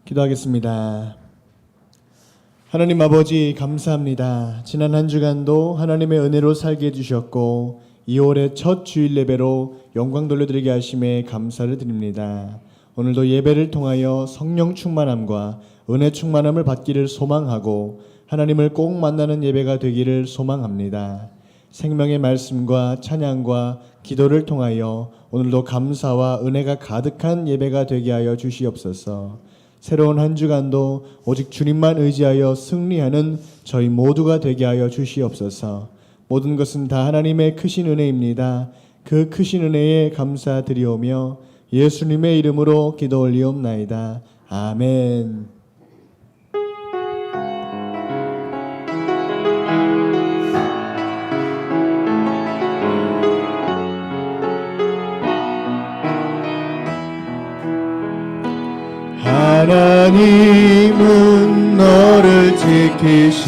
기도하겠습니다. 하나님 아버지 감사합니다. 지난 한 주간도 하나님의 은혜로 살게 해주셨고 2월의 첫 주일 예배로 영광 돌려드리게 하심에 감사를 드립니다. 오늘도 예배를 통하여 성령 충만함과 은혜 충만함을 받기를 소망하고 하나님을 꼭 만나는 예배가 되기를 소망합니다. 생명의 말씀과 찬양과 기도를 통하여 오늘도 감사와 은혜가 가득한 예배가 되게 하여 주시옵소서. 새로운 한 주간도 오직 주님만 의지하여 승리하는 저희 모두가 되게 하여 주시옵소서. 모든 것은 다 하나님의 크신 은혜입니다. 그 크신 은혜에 감사드리오며 예수님의 이름으로 기도 올리옵나이다. 아멘. 하나님은 너를 지키시는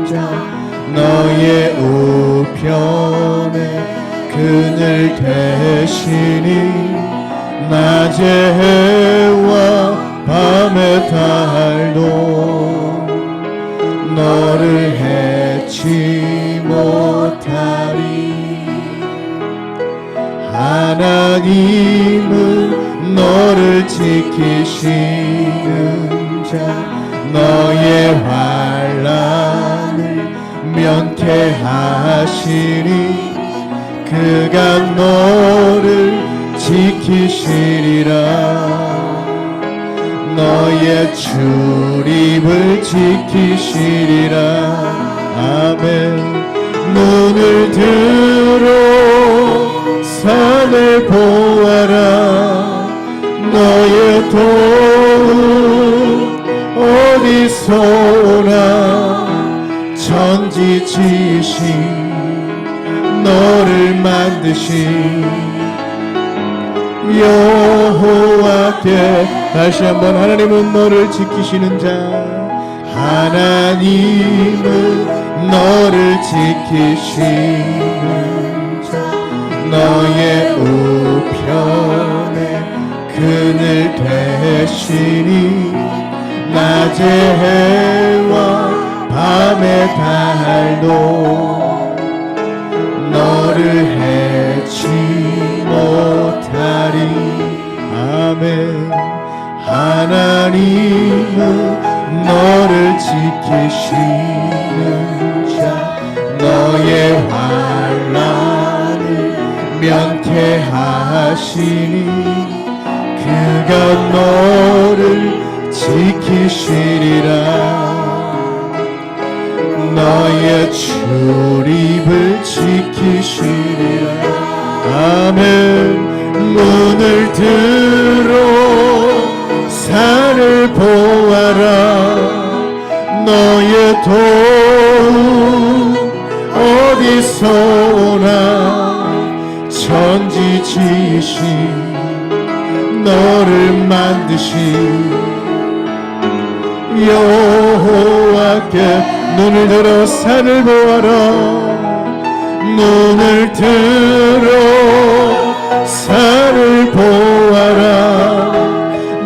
자 너의 우편에 그늘 되시니 낮의 해와 밤의 달도 너를 해치 못하리. 하나님은 너를 지키시는 자 너의 환난을 면케하시니 그가 너를 지키시리라. 너의 출입을 지키시리라. 아멘. 눈을 들어 산을 보아라. 너의 도움 어디서 오나. 천지지신 너를 만드신 여호와께 다시 한번 하나님은 너를 지키시는 자 하나님은 너를 지키시는 자 너의 우편에 그늘 되시니 낮의 해와 밤의 달도 너를 해치 못하리. 아멘. 하나님은 너를 지키시는 자 너의 환난을 면케하시니 그가 너를 지키시리라. 너의 출입을 지키시리라. 아멘. 문을 들어 산을 보아라. 너의 도움 어디서 오나. 천지지신 너를 만드신 여호와께 눈을 들어 산을 보아라. 눈을 들어 산을 보아라.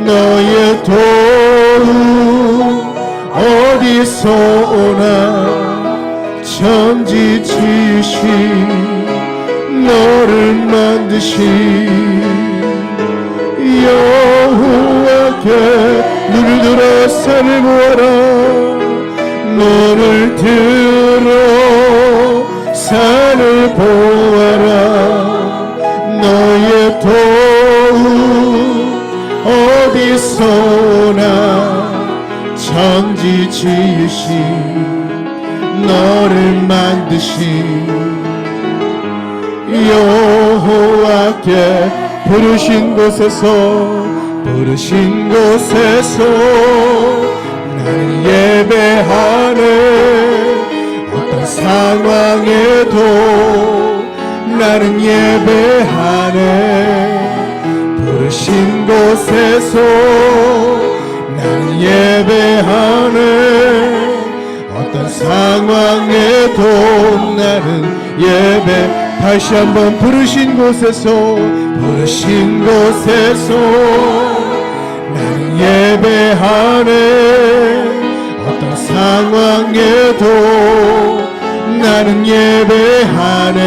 너의 도움 어디서 오나. 천지지신 너를 만드신 여호와께 눈을 들어 산을 보아라. 눈을 들어 산을 보아라. 너의 도움 어디서 오나. 천지지신 너를 만드신 여호와께 부르신 곳에서 나는 예배하네. 어떤 상황에도 나는 예배하네. 부르신 곳에서 나는 예배하네. 어떤 상황에도 나는 예배. 다시 한번 부르신 곳에서 나는 예배하네. 어떤 상황에도 나는 예배하네.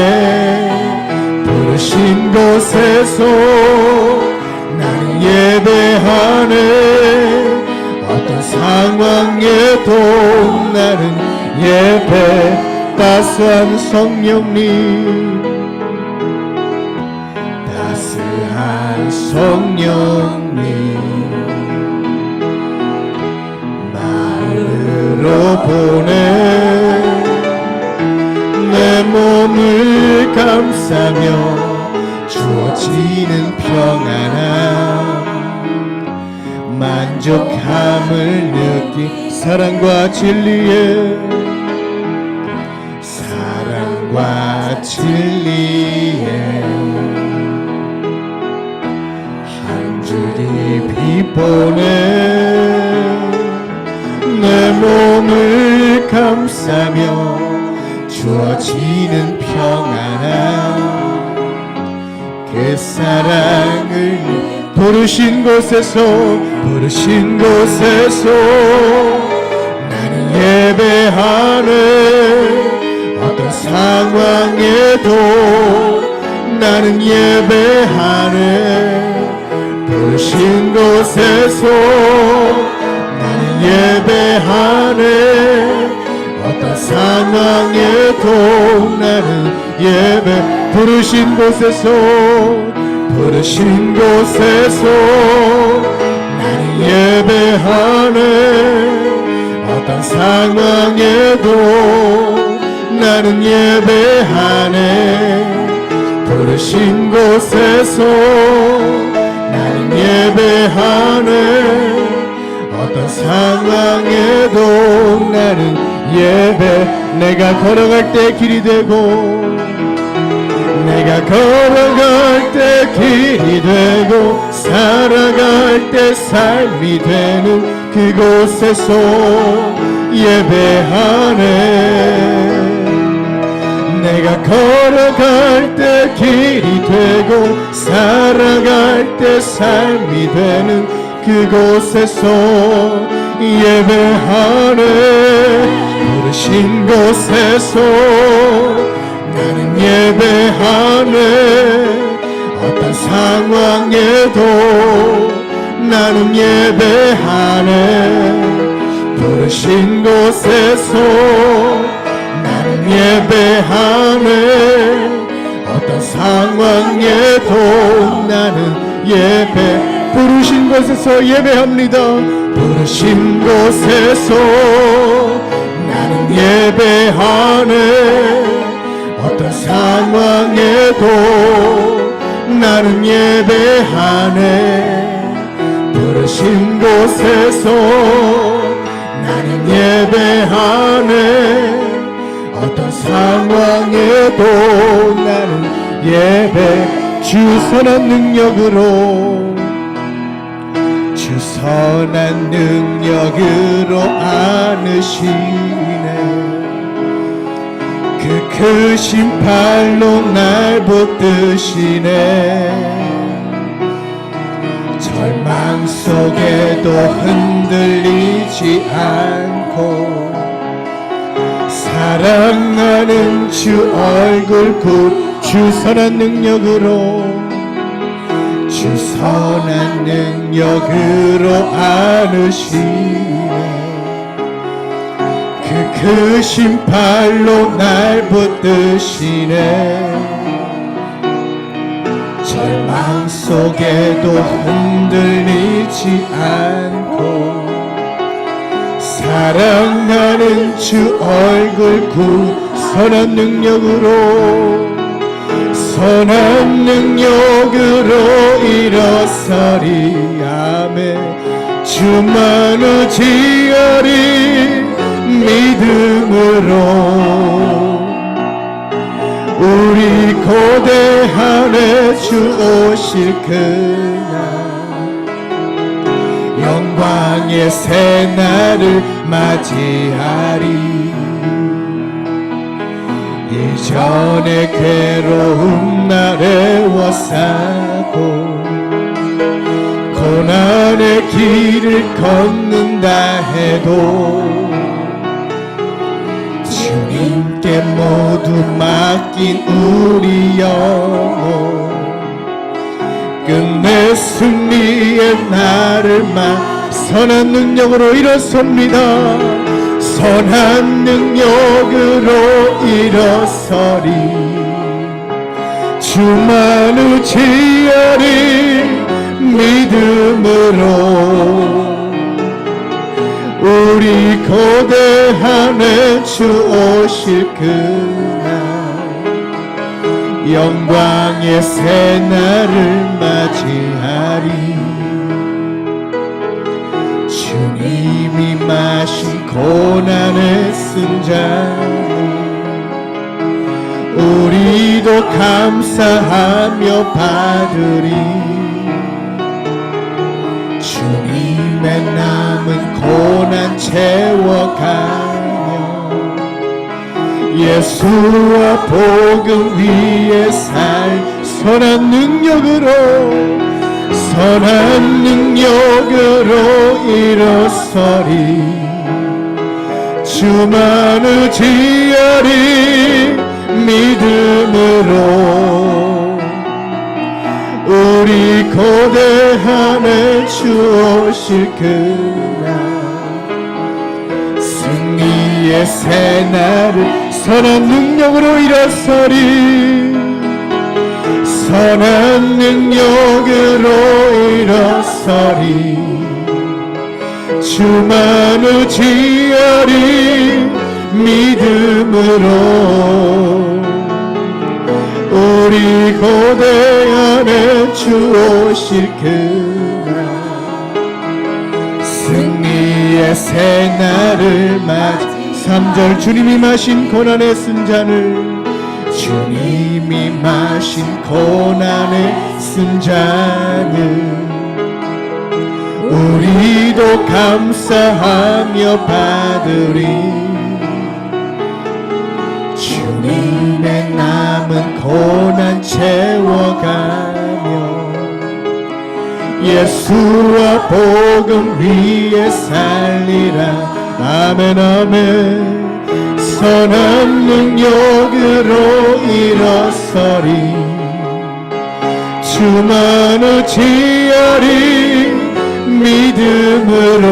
부르신 곳에서 나는 예배하네. 어떤 상황에도 나는 예배. 따스한 성령님, 따스한 성령님, 마음으로 보내 내 몸을 감싸며 주어지는 평안함, 만족함을 느끼. 사랑과 진리에, 사랑과 진리에 한 줄기 빛보내 내 몸을 감싸며 주어지는 평안함, 그 사랑을 부르신 곳에서 나는 예배하네. 어떤 상황에도 나는 예배하네. 부르신 곳에서 나는 예배하네. 어떤 상황에도 나는 예배. 부르신 곳에서 나는 예배하네. 어떤 상황에도 나는 예배하네. 부르신 곳에서 나는 예배하네. 어떤 상황에도 나는 예배. 내가 걸어갈 때 길이 되고, 내가 걸어갈 때 길이 되고, 살아갈 때 삶이 되는 그곳에서 예배하네. 내가 걸어갈 때 길이 되고, 살아갈 때 삶이 되는 그곳에서 예배하네. 부르신 곳에서 나는 예배하네. 어떤 상황에도 나는 예배하네. 부르신 곳에서 나는 예배하네. 어떤 상황에도 나는 예배. 부르신 곳에서 예배합니다. 부르신 곳에서 나는 예배하네. 어떤 상황에도 나는 예배하네. 부르신 곳에서 나는 예배하네. 어떤 상황에도 나는 예배. 주 선한 능력으로, 주 선한 능력으로 안으시네. 그 크신 팔로 날 붙드시네. 절망 속에도 흔들리지 않고 사랑하는 주 얼굴 주 선한 능력으로, 주 선한 능력으로 안으시네. 그 크신 팔로 날 붙드시네. 절망 속에도 흔들리지 않고 사랑하는 주 얼굴 선한 능력으로, 선한 능력으로 일어서리. 아멘. 주만 의지하리 믿음으로. 우리 고대하네 주 오실 그날, 영광의 새날을 맞이하리. 이전의 괴로움 나래워 싸고 고난의 길 길을 걷는다 해도 주님께 모두 맡긴 우리 영혼 끝내 승리의 날을 선한 능력으로 일어섭니다. 선한 능력으로 일어서리 주만의 지혜리 믿음으로 우리 고대함에 주 오실 그날 영광의 새날을 맞이하리 주님이 마신 고난의 쓴잔 우리도 감사하며 받으리 주님의 남은 고난 채워가며 예수와 복음 위에 살 선한 능력으로 일어서리 주만의 지혜리 믿음으로 우리 고대함에 주 오실 그날 승리의 새날을 선한 능력으로 일어서리 선한 능력으로 일어서리 주만의 지혜리 믿음으로 우리 고대함에 주 오실 그날 승리의 새날을 맞이 3절 주님이 마신 고난의 쓴 잔을 주님이 마신 고난의 쓴 잔을 우리도 감사하며 받으리 주님의 남은 고난 채워가며 예수와 복음 위에 살리라 아멘 아멘 선한 능력으로 일어서리 주만의 지혜리 믿음으로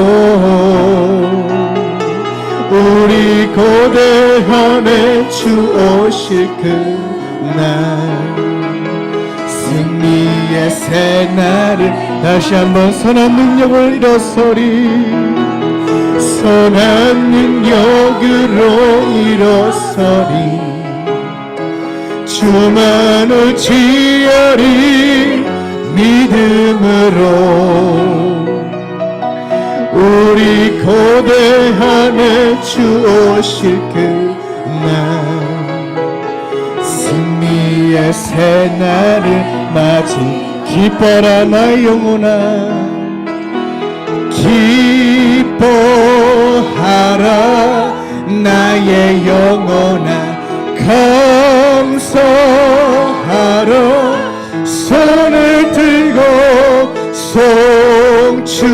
우리 고대함에 주 오실 그날 승리의 새날을 다시 한번 선한 능력을 일어서리 선한 능력으로 일어서리 주만의 지혜리 믿음으로 우리 고대함에 주 오실 그날 승리의 새날을 맞이 기뻐라 나의 영혼아 기뻐하라 나의 영혼아 감사하라 손을 들고 송축하라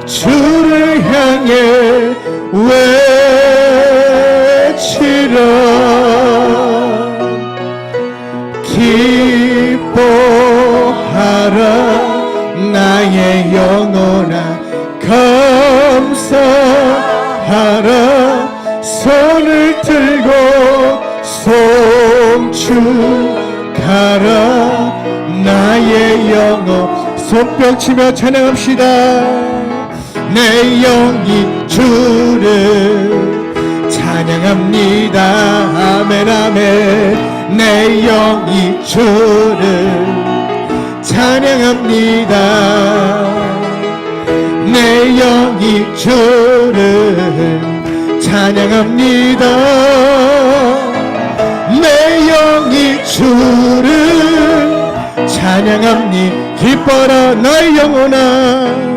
주를 향해 외치라 기뻐하라 나의 영혼아 감사하라 손을 들고 송축하라 나의 영혼 손뼉치며 찬양합시다 내 영이 주를 찬양합니다 아멘 아멘 내 영이 주를 찬양합니다 내 영이 주를 찬양합니다 내 영이 주를 찬양합니 기뻐라 나의 영혼아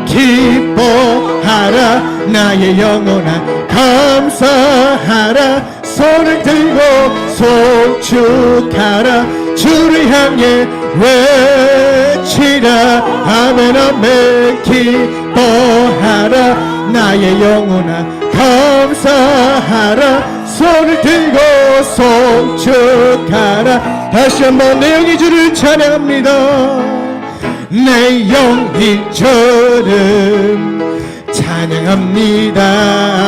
기뻐하라 나의 영혼아 감사하라 손을 들고 송축하라 주를 향해 외치라 아멘 아멘 기뻐하라 나의 영혼아 감사하라 손을 들고 송축하라 다시 한번 내 영이 주를 찬양합니다 내 영이 주를 찬양합니다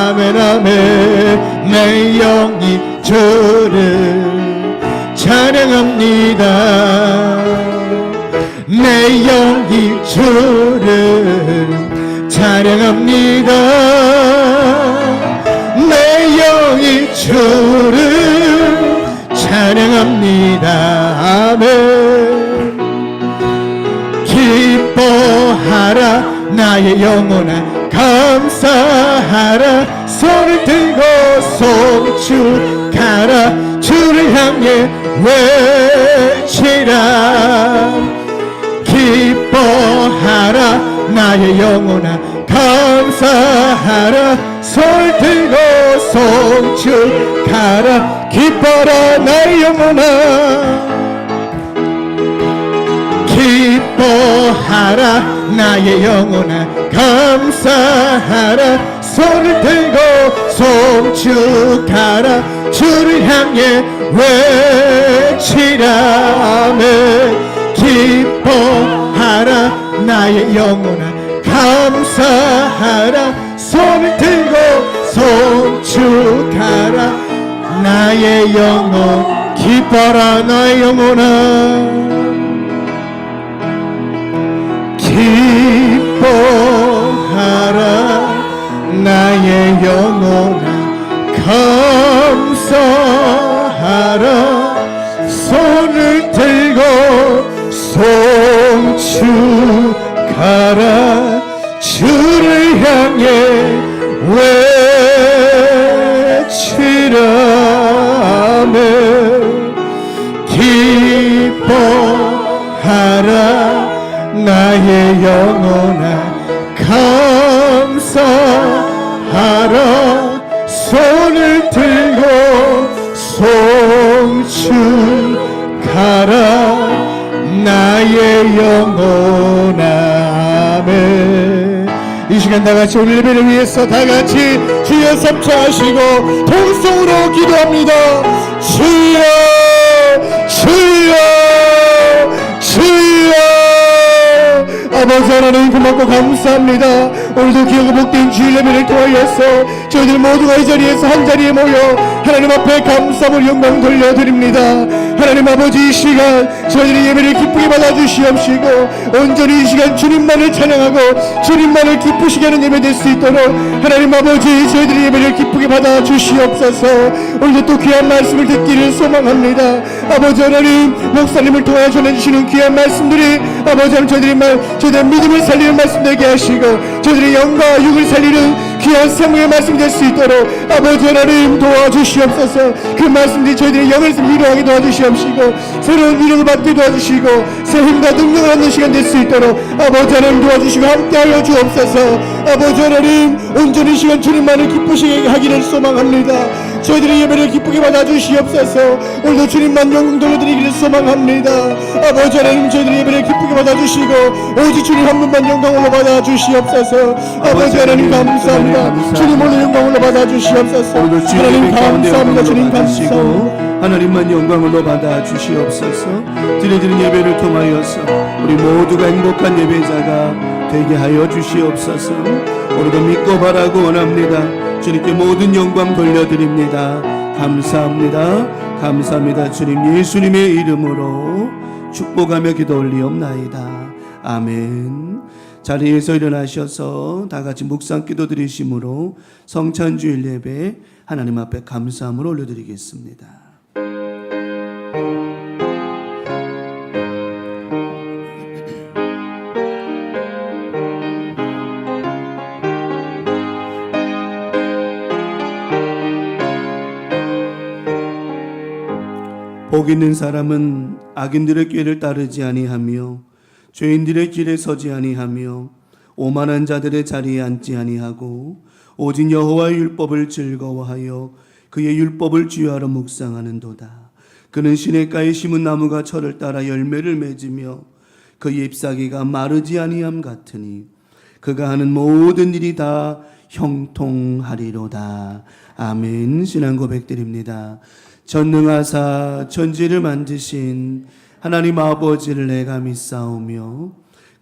아멘 아멘 내 영이 주를 찬양합니다 내 영이 주를 찬양합니다 내 영이 주를 찬양합니다 아멘 기뻐하라 나의 영혼아 감사하라 손을 들고 송축하라 주를 향해 외치라 기뻐하라 나의 영혼아 감사하라 손을 들고 송축하라 기뻐라 나의 영혼아 기뻐하라 나의 영혼아 감사하라 손을 들고 송축하라 주를 향해 외치라 아멘 기뻐하라 나의 영혼아 감사하라 손을 들고 송축하라 나의 영혼 기뻐라 나의 영혼아 기뻐하라 나의 영혼아 감사하라 손을 들고 송축하라 주를 향해 외치라 아멘 기뻐하라 나의 영혼아 감사하라 손을 들고 송축하라 나의 영혼아 아멘 이 시간 다같이 오늘 예배를 위해서 다같이 주여 삼창하시고 통성으로 기도합니다 주여 주여 주여 아버지 하나님 고맙고 감사합니다 오늘도 귀하고 복된 주일 예배를 통하여서 저희들 모두가 이 자리에서 한자리에 모여 하나님 앞에 감사함을 영광 돌려드립니다 하나님 아버지 이 시간 저희들의 예배를 기쁘게 받아주시옵시고 온전히 이 시간 주님만을 찬양하고 주님만을 기쁘시게 하는 예배 될 수 있도록 하나님 아버지 저희들의 예배를 기쁘게 받아주시옵소서 오늘도 또 귀한 말씀을 듣기를 소망합니다 아버지 하나님 목사님을 통하여 전해주시는 귀한 말씀들이 아버지 하나님 저희들의 믿음을 살리는 말씀 되게 하시고 저희들의 영과 육을 살리는 귀한 생명의 말씀 될 수 있도록 아버지 하나님 도와주시옵소서 그 말씀들이 저희들의 영을 위로하게 도와주시옵시고 새로운 위로를 받게 도와주시고 새 힘과 능력을 얻는 시간 될 수 있도록 아버지 하나님 도와주시고 함께하여 주옵소서 아버지 하나님 온전히 시간 주님만을 기쁘시게 하기를 소망합니다 저희들의 예배를 기쁘게 받아주시옵소서 오늘도 주님만 영광 돌려드리기를 소망합니다 아버지 하나님 저희들의 예배를 기쁘게 받아주시고 오직 주님 한 분만 영광으로 받아주시옵소서 아버지 하나님 감사합니다 주님 오늘 영광으로 받아주시옵소서 하나님 감사합니다 주님 감사합니다 하나님만 영광으로 받아주시옵소서 드려지는 예배를 통하여서 우리 모두가 행복한 예배자가 되게 하여 주시옵소서 오늘도 믿고 바라고 원합니다 주님께 모든 영광 돌려드립니다 감사합니다 감사합니다 주님 예수님의 이름으로 축복하며 기도 올리옵나이다 아멘 자리에서 일어나셔서 다같이 묵상 기도 드리심으로 성찬주일 예배 하나님 앞에 감사함을 올려드리겠습니다 복 있는 사람은 악인들의 꾀를 따르지 아니하며 죄인들의 길에 서지 아니하며 오만한 자들의 자리에 앉지 아니하고 오직 여호와의 율법을 즐거워하여 그의 율법을 주야로 묵상하는도다. 그는 시냇가에 심은 나무가 철을 따라 열매를 맺으며 그 잎사귀가 마르지 아니함 같으니 그가 하는 모든 일이 다 형통하리로다. 아멘. 신앙 고백드립니다. 전능하사 천지를 만드신 하나님 아버지를 내가 믿사오며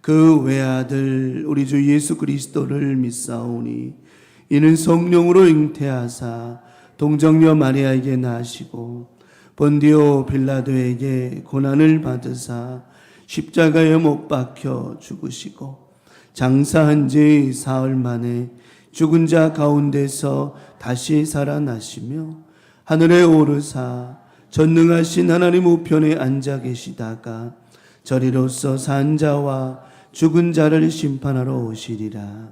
그 외아들 우리 주 예수 그리스도를 믿사오니 이는 성령으로 잉태하사 동정녀 마리아에게 나시고 본디오 빌라도에게 고난을 받으사 십자가에 못 박혀 죽으시고 장사한 지 사흘 만에 죽은 자 가운데서 다시 살아나시며 하늘에 오르사 전능하신 하나님 우편에 앉아 계시다가 저리로서 산 자와 죽은 자를 심판하러 오시리라.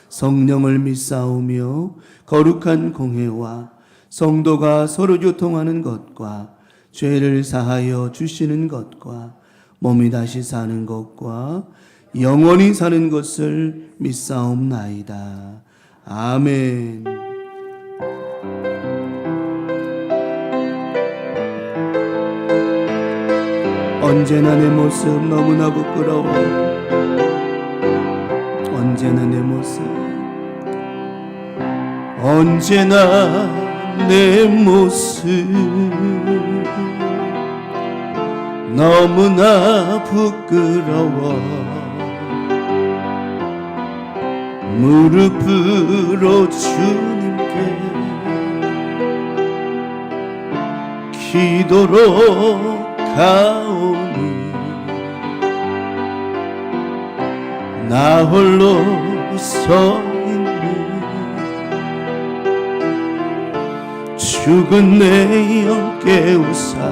성령을 믿사오며 거룩한 공회와 성도가 서로 교통하는 것과 죄를 사하여 주시는 것과 몸이 다시 사는 것과 영원히 사는 것을 믿사옵나이다. 아멘. 언제나 내 모습 너무나 부끄러워. 언제나 내 모습, 언제나 내 모습 너무나 부끄러워. 무릎으로 주님께 기도로 가오니 나 홀로 서 있니 죽은 내 영 깨우사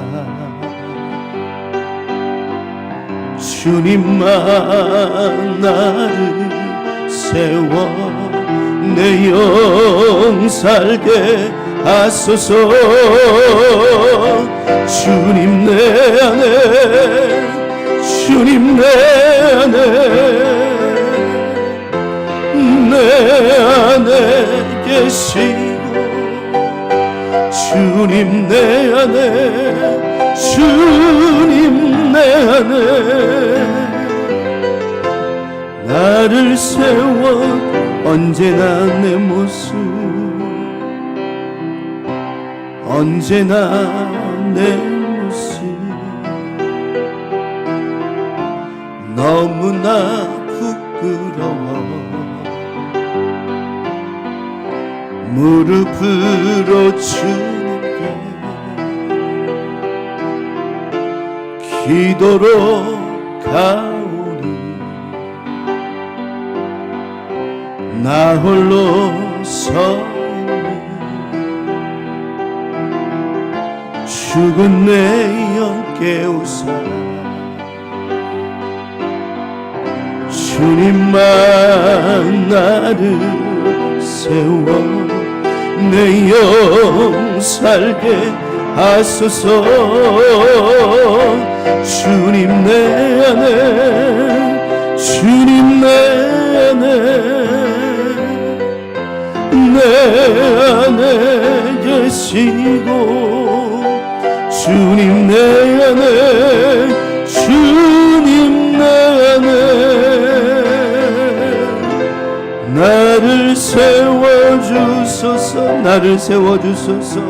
주님만 나를 세워 내 영 살게 하소서. 주님 내 안에, 주님 내 안에, 내 안에 계시고 주님 내 안에, 주님 내 안에 나를 세워 언제나 내 모습, 언제나 내 모습 너무나 부끄러워. 무릎으로 주님께 기도로 가오니 나 홀로 서 죽은 내 영 깨우사 주님만 나를 세워 내 영 살게 하소서. 주님 내 안에, 주님 내 안에, 내 안에 계시고 주님 내 안에, 주님 내 안에 나를 세워주소서. 나를 세워주소서.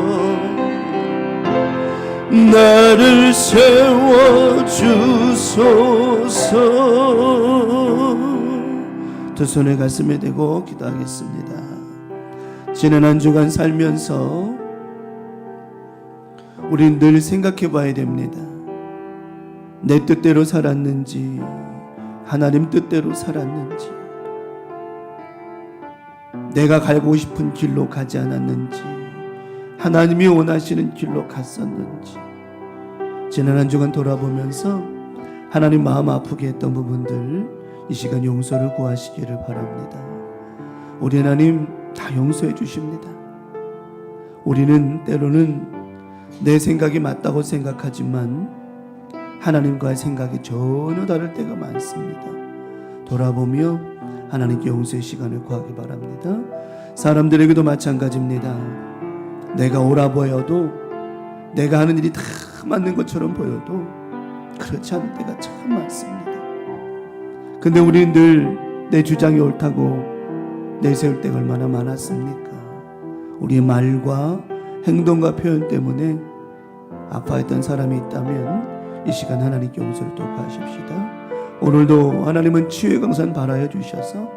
나를 세워주소서. 두 손을 가슴에 대고 기도하겠습니다. 지난 한 주간 살면서 우린 늘 생각해 봐야 됩니다. 내 뜻대로 살았는지 하나님 뜻대로 살았는지, 내가 가고 싶은 길로 가지 않았는지 하나님이 원하시는 길로 갔었는지 지난 한 주간 돌아보면서 하나님 마음 아프게 했던 부분들 이 시간 용서를 구하시기를 바랍니다. 우리 하나님 다 용서해 주십니다. 우리는 때로는 내 생각이 맞다고 생각하지만 하나님과의 생각이 전혀 다를 때가 많습니다. 돌아보며 하나님께 용서의 시간을 구하기 바랍니다. 사람들에게도 마찬가지입니다. 내가 옳아 보여도 내가 하는 일이 다 맞는 것처럼 보여도 그렇지 않을 때가 참 많습니다. 근데 우리는 늘 내 주장이 옳다고 내세울 때가 얼마나 많았습니까? 우리의 말과 행동과 표현 때문에 아파했던 사람이 있다면 이 시간 하나님께 용서를 또 구하십시다. 오늘도 하나님은 치유의 강산 발하여 주셔서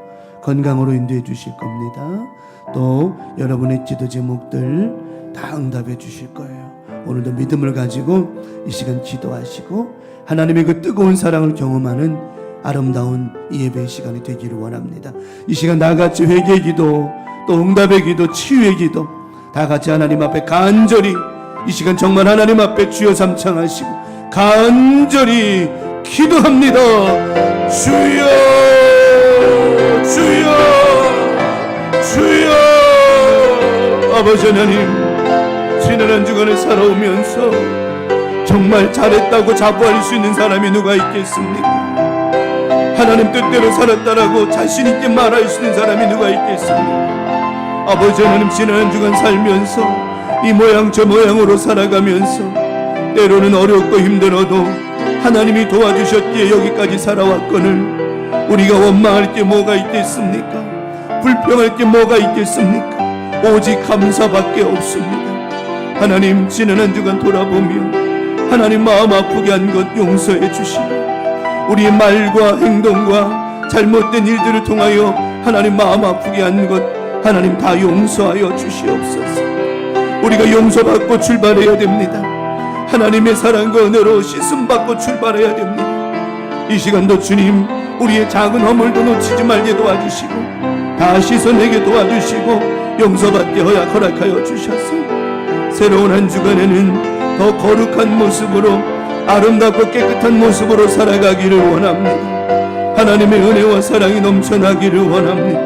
건강으로 인도해 주실 겁니다. 또 여러분의 기도 제목들 다 응답해 주실 거예요. 오늘도 믿음을 가지고 이 시간 기도하시고 하나님의 그 뜨거운 사랑을 경험하는 아름다운 이 예배의 시간이 되기를 원합니다. 이 시간 나같이 회개의 기도, 또 응답의 기도, 치유의 기도 다 같이 하나님 앞에 간절히 이 시간 정말 하나님 앞에 주여 삼창하시고 간절히 기도합니다. 주여 주여 주여. 아버지 하나님, 지난 한 주간을 살아오면서 정말 잘했다고 자부할 수 있는 사람이 누가 있겠습니까? 하나님 뜻대로 살았다라고 자신 있게 말할 수 있는 사람이 누가 있겠습니까? 아버지 하나님, 지난 한 주간 살면서 이 모양 저 모양으로 살아가면서 때로는 어렵고 힘들어도 하나님이 도와주셨기에 여기까지 살아왔거늘 우리가 원망할 게 뭐가 있겠습니까? 불평할 게 뭐가 있겠습니까? 오직 감사밖에 없습니다. 하나님, 지난 한 주간 돌아보며 하나님 마음 아프게 한 것 용서해 주시고 우리의 말과 행동과 잘못된 일들을 통하여 하나님 마음 아프게 한 것 하나님 다 용서하여 주시옵소서. 우리가 용서받고 출발해야 됩니다. 하나님의 사랑과 은혜로 씻음받고 출발해야 됩니다. 이 시간도 주님, 우리의 작은 허물도 놓치지 말게 도와주시고 다 씻어내게 도와주시고 용서받게 허락하여 주셔서 새로운 한 주간에는 더 거룩한 모습으로 아름답고 깨끗한 모습으로 살아가기를 원합니다. 하나님의 은혜와 사랑이 넘쳐나기를 원합니다.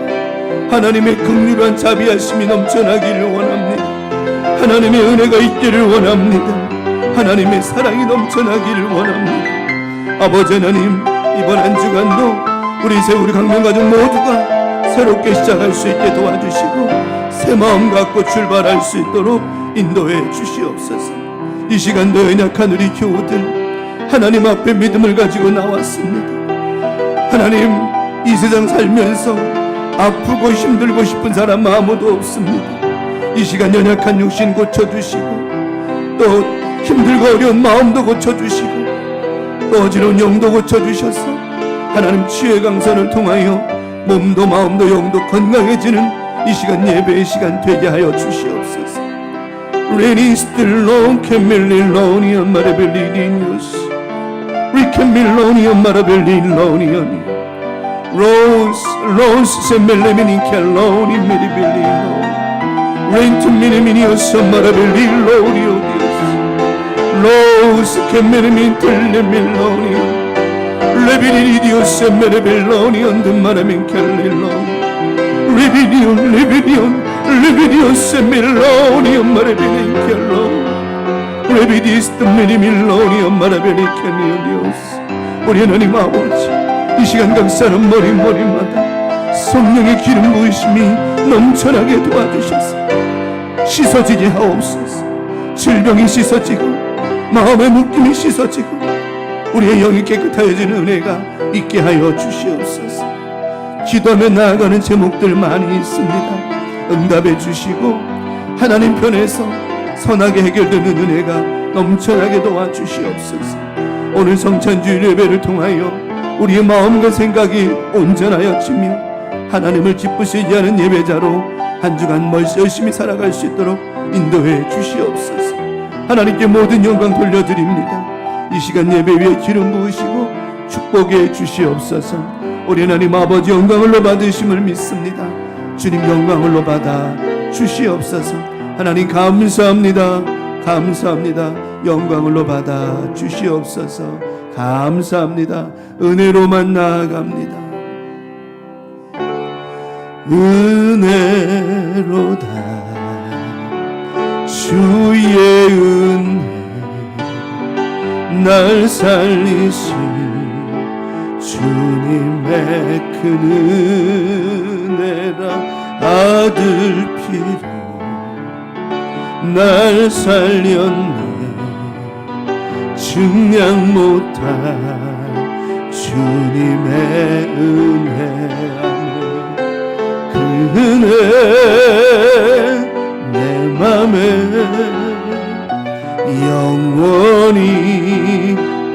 하나님의 긍휼한 자비하심이 넘쳐나기를 원합니다. 하나님의 은혜가 있기를 원합니다. 하나님의 사랑이 넘쳐나기를 원합니다. 아버지 하나님, 이번 한 주간도 우리 세우리 강명가족 모두가 새롭게 시작할 수 있게 도와주시고 새 마음 갖고 출발할 수 있도록 인도해 주시옵소서. 이 시간도 연약한 우리 교우들 하나님 앞에 믿음을 가지고 나왔습니다. 하나님, 이 세상 살면서 아프고 힘들고 싶은 사람 아무도 없습니다. 이 시간 연약한 육신 고쳐주시고 또 힘들고 어려운 마음도 고쳐주시고 또 어지러운 영도 고쳐주셔서 하나님 치유의 강산을 통하여 몸도 마음도 영도 건강해지는 이 시간 예배의 시간 되게 하여 주시옵소서. Renistilon Camillonian Marabellinius Ricamillonian Marabellinion Rose Semelemini Caloni Meribellino Rent Miniminius Marabellino Rose Camillemin Telemillonian Lebinidius Marabellonian the Maramin Calilon Lividius Milonium Marabinicello Revidis the Minimilonium Marabinicellius. 우리 하나님 아버지, 이 시간 각 사람 머리마다 성령의 기름 부으심이 넘쳐나게 도와주셔서 씻어지게 하옵소서. 질병이 씻어지고 마음의 묶임이 씻어지고 우리의 영이 깨끗하여지는 은혜가 있게 하여 주시옵소서. 기도하며 나아가는 제목들 많이 있습니다. 응답해 주시고 하나님 편에서 선하게 해결되는 은혜가 넘쳐나게 도와주시옵소서. 오늘 성찬주일 예배를 통하여 우리의 마음과 생각이 온전하여지며 하나님을 기쁘시게 하는 예배자로 한 주간 열심히 살아갈 수 있도록 인도해 주시옵소서. 하나님께 모든 영광 돌려드립니다. 이 시간 예배 위에 기름 부으시고 축복해 주시옵소서. 우리 하나님 아버지 영광을로 받으심을 믿습니다. 주님 영광을로 받아 주시옵소서. 하나님 감사합니다. 감사합니다. 영광을로 받아 주시옵소서. 감사합니다. 은혜로만 나아갑니다. 은혜로다 주의 은혜 날 살리신 주님의 큰 은혜라 아들 피로 날 살렸네 측량 못할 주님의 은혜 안에 그 은혜 내 맘에 영원히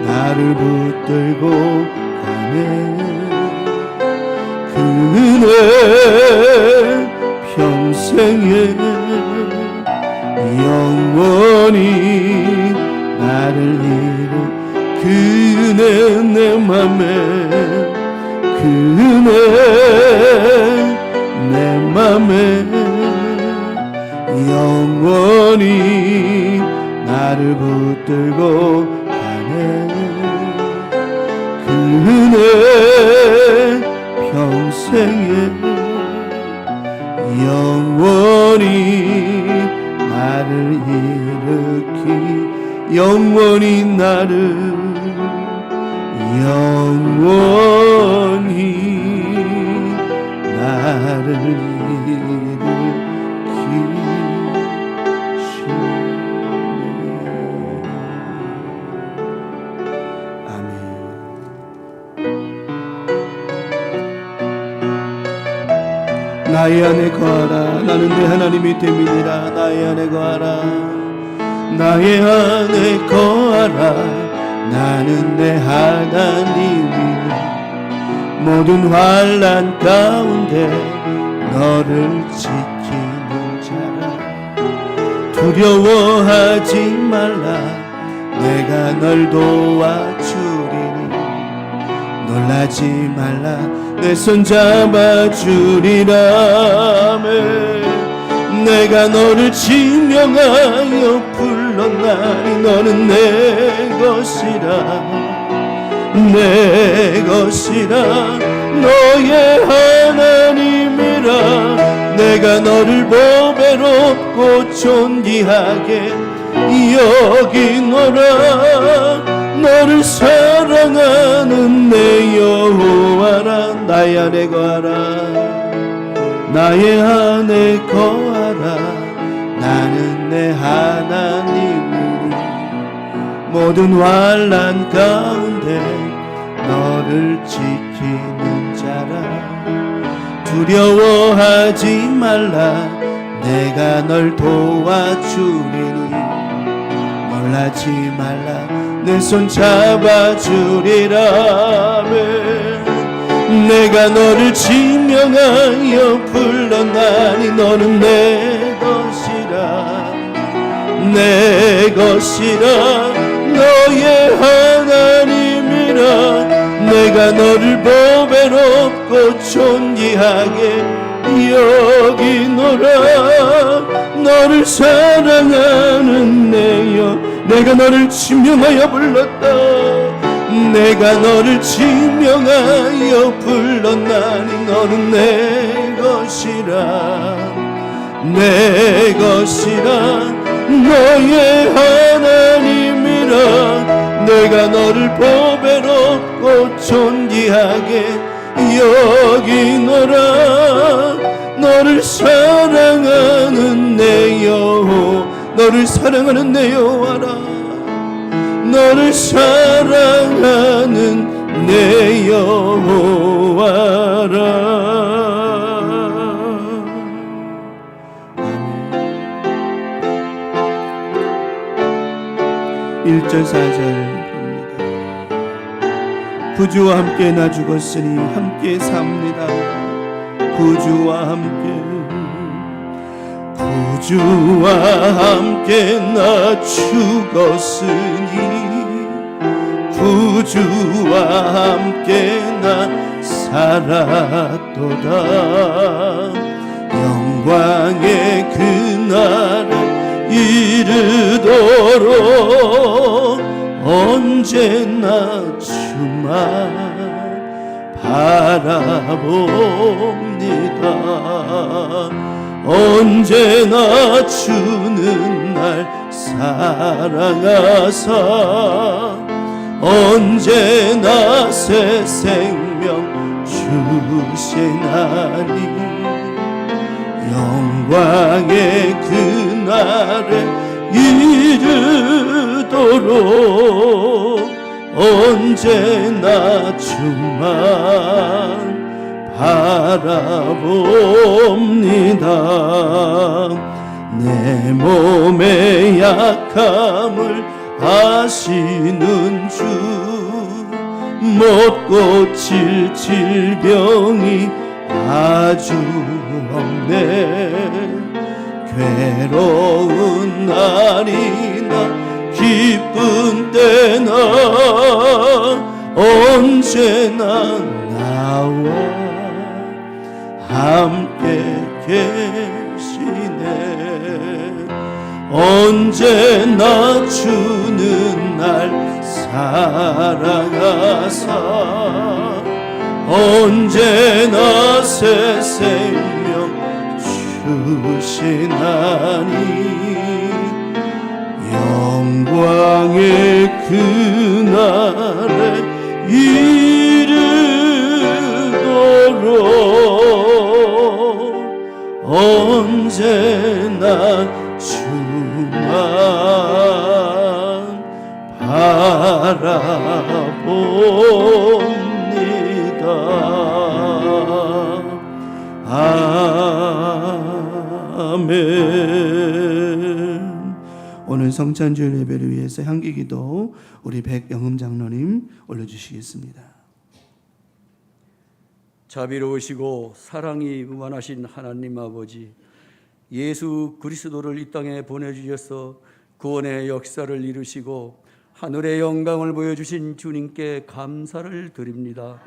나를 붙들고 가네. 그 은혜 평생에 영원히 나를 이룬 그 은혜 내 맘에 그 은혜 내 맘에 영원히 나를 붙들고 가네. 그 은혜 평생에 영원히 나를 일으키 영원히 나를 일으키시네. 아멘. 나의 안에 거하라. 나는 내 하나님이 됨이니라. 나의 안에 거하라. 나의 안에 거하라. 나는 내 하나님이라. 모든 환난 가운데 너를 지키는 자라. 두려워하지 말라. 내가 널 도와주리니. 놀라지 말라. 내 손 잡아주리라. 내가 너를 지명하여 불렀나니 너는 내 것이라. 내 것이라. 너의 하나님이라. 내가 너를 보배롭고 존귀하게 여기노라. 너를 사랑하는 내 여호와라. 나의 안에 거하라. 나의 안에 거하라. 나는 내 하나님이니. 모든 환난 가운데 너를 지키는 자라. 두려워하지 말라. 내가 널 도와주리니. 놀라지 말라. 내 손 잡아주리라. 내가 너를 지명하여 불렀나니 너는 내 것이라. 내 것이라. 너의 하나님이라. 내가 너를 보배롭고 존귀하게 여기노라. 너를 사랑하는 내여. 내가 너를 지명하여 불렀다. 내가 너를 지명하여 불렀나니 너는 내 것이라. 내 것이라. 너의 하나님이라. 내가 너를 보배롭고 존귀하게 여기노라. 너를 사랑하는 내 여호. 너를 사랑하는 내 여호와라. 너를 사랑하는 내 여호와라. 아멘. 1절 4절 봅니다. 구주와 함께 나 죽었으니 함께 삽니다. 구주와 함께. 구주와 함께 나 죽었으니. 구주와 함께 나 살았도다. 영광의 그날을 이르도록 언제나 주만 바라봅니다. 언제나 주는 날 사랑하사 언제나 새 생명 주시나니. 영광의 그날에 이르도록 언제나 주만 바라봅니다. 내 몸의 약함을 아시는 주, 못 고칠 질병이 아주 없네. 괴로운 날이나 기쁜 때나 언제나 나와 함께 계시네. 언제나 주는 날 사랑하사 언제나 새 생명 주시나니 영광의 그날에 이르도록 언제나 주만 바라봅니다. 아멘. 오늘 성찬주일 예배를 위해서 향기기도 우리 백영흠 장로님 올려주시겠습니다. 자비로우시고 사랑이 무한하신 하나님 아버지, 예수 그리스도를 이 땅에 보내주셔서 구원의 역사를 이루시고 하늘의 영광을 보여주신 주님께 감사를 드립니다.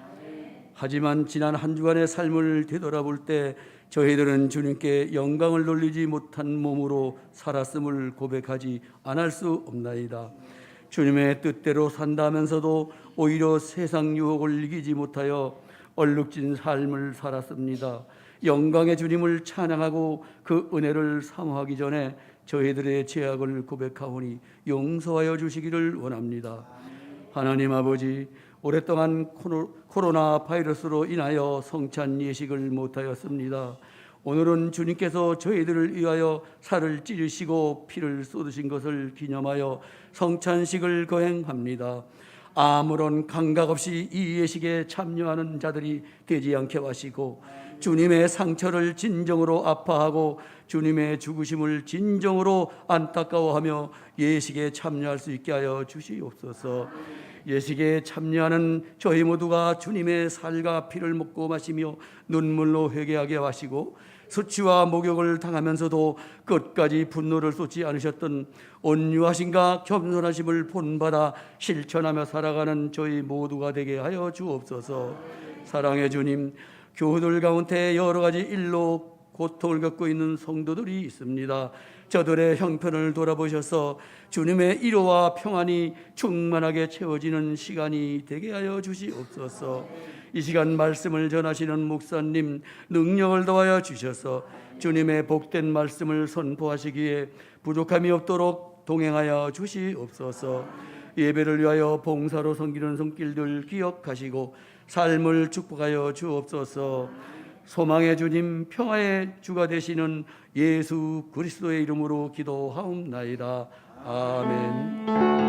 하지만 지난 한 주간의 삶을 되돌아볼 때 저희들은 주님께 영광을 돌리지 못한 몸으로 살았음을 고백하지 않을 수 없나이다. 주님의 뜻대로 산다면서도 오히려 세상 유혹을 이기지 못하여 얼룩진 삶을 살았습니다. 영광의 주님을 찬양하고 그 은혜를 사모하기 전에 저희들의 죄악을 고백하오니 용서하여 주시기를 원합니다. 하나님 아버지, 오랫동안 코로나 바이러스로 인하여 성찬 예식을 못하였습니다. 오늘은 주님께서 저희들을 위하여 살을 찌르시고 피를 쏟으신 것을 기념하여 성찬식을 거행합니다. 아무런 감각 없이 이 예식에 참여하는 자들이 되지 않게 하시고 주님의 상처를 진정으로 아파하고 주님의 죽으심을 진정으로 안타까워하며 예식에 참여할 수 있게 하여 주시옵소서. 예식에 참여하는 저희 모두가 주님의 살과 피를 먹고 마시며 눈물로 회개하게 하시고 수치와 목욕을 당하면서도 끝까지 분노를 쏟지 않으셨던 온유하심과 겸손하심을 본받아 실천하며 살아가는 저희 모두가 되게 하여 주옵소서. 사랑의 주님, 교우들 가운데 여러 가지 일로 고통을 겪고 있는 성도들이 있습니다. 저들의 형편을 돌아보셔서 주님의 위로와 평안이 충만하게 채워지는 시간이 되게 하여 주시옵소서. 이 시간 말씀을 전하시는 목사님 능력을 더하여 주셔서 주님의 복된 말씀을 선포하시기에 부족함이 없도록 동행하여 주시옵소서. 예배를 위하여 봉사로 섬기는 손길들 기억하시고 삶을 축복하여 주옵소서. 소망의 주님, 평화의 주가 되시는 예수 그리스도의 이름으로 기도하옵나이다. 아멘.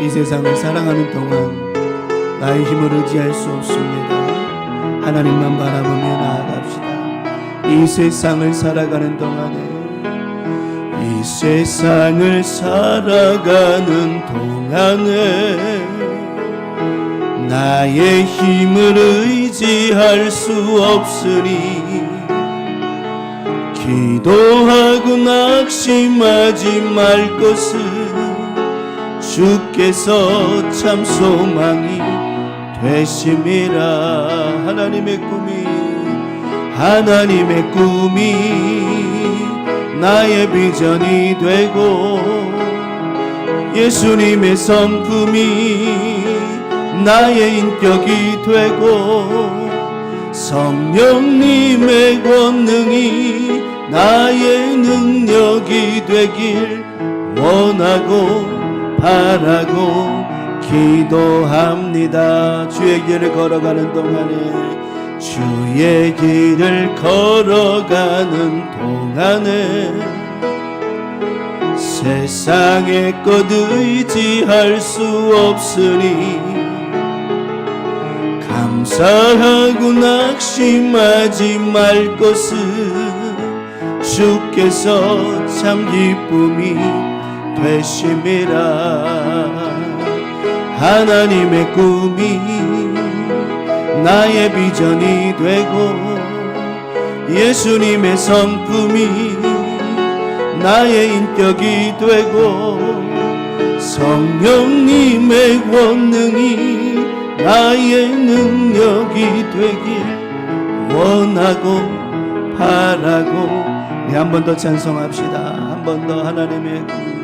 이 세상을 사랑하는 동안 나의 힘을 의지할 수 없습니다. 하나님만 바라보며 나아갑시다. 이 세상을 살아가는 동안에 이 세상을 살아가는 동안에 나의 힘을 의지할 수 없으니 기도하고 낙심하지 말 것을 주께서 참 소망이 되심이라. 하나님의 꿈이 나의 비전이 되고 예수님의 성품이 나의 인격이 되고 성령님의 권능이 나의 능력이 되길 원하고 바라고 기도합니다. 주의 길을 걸어가는 동안에 주의 길을 걸어가는 동안에 세상의 것 의지할 수 없으니 감사하고 낙심하지 말 것은 주께서 참 기쁨이 되심이라. 하나님의 꿈이 나의 비전이 되고 예수님의 성품이 나의 인격이 되고 성령님의 권능이 나의 능력이 되길 원하고 바라고. 네, 한 번 더 찬송합시다. 한 번 더 하나님의 꿈.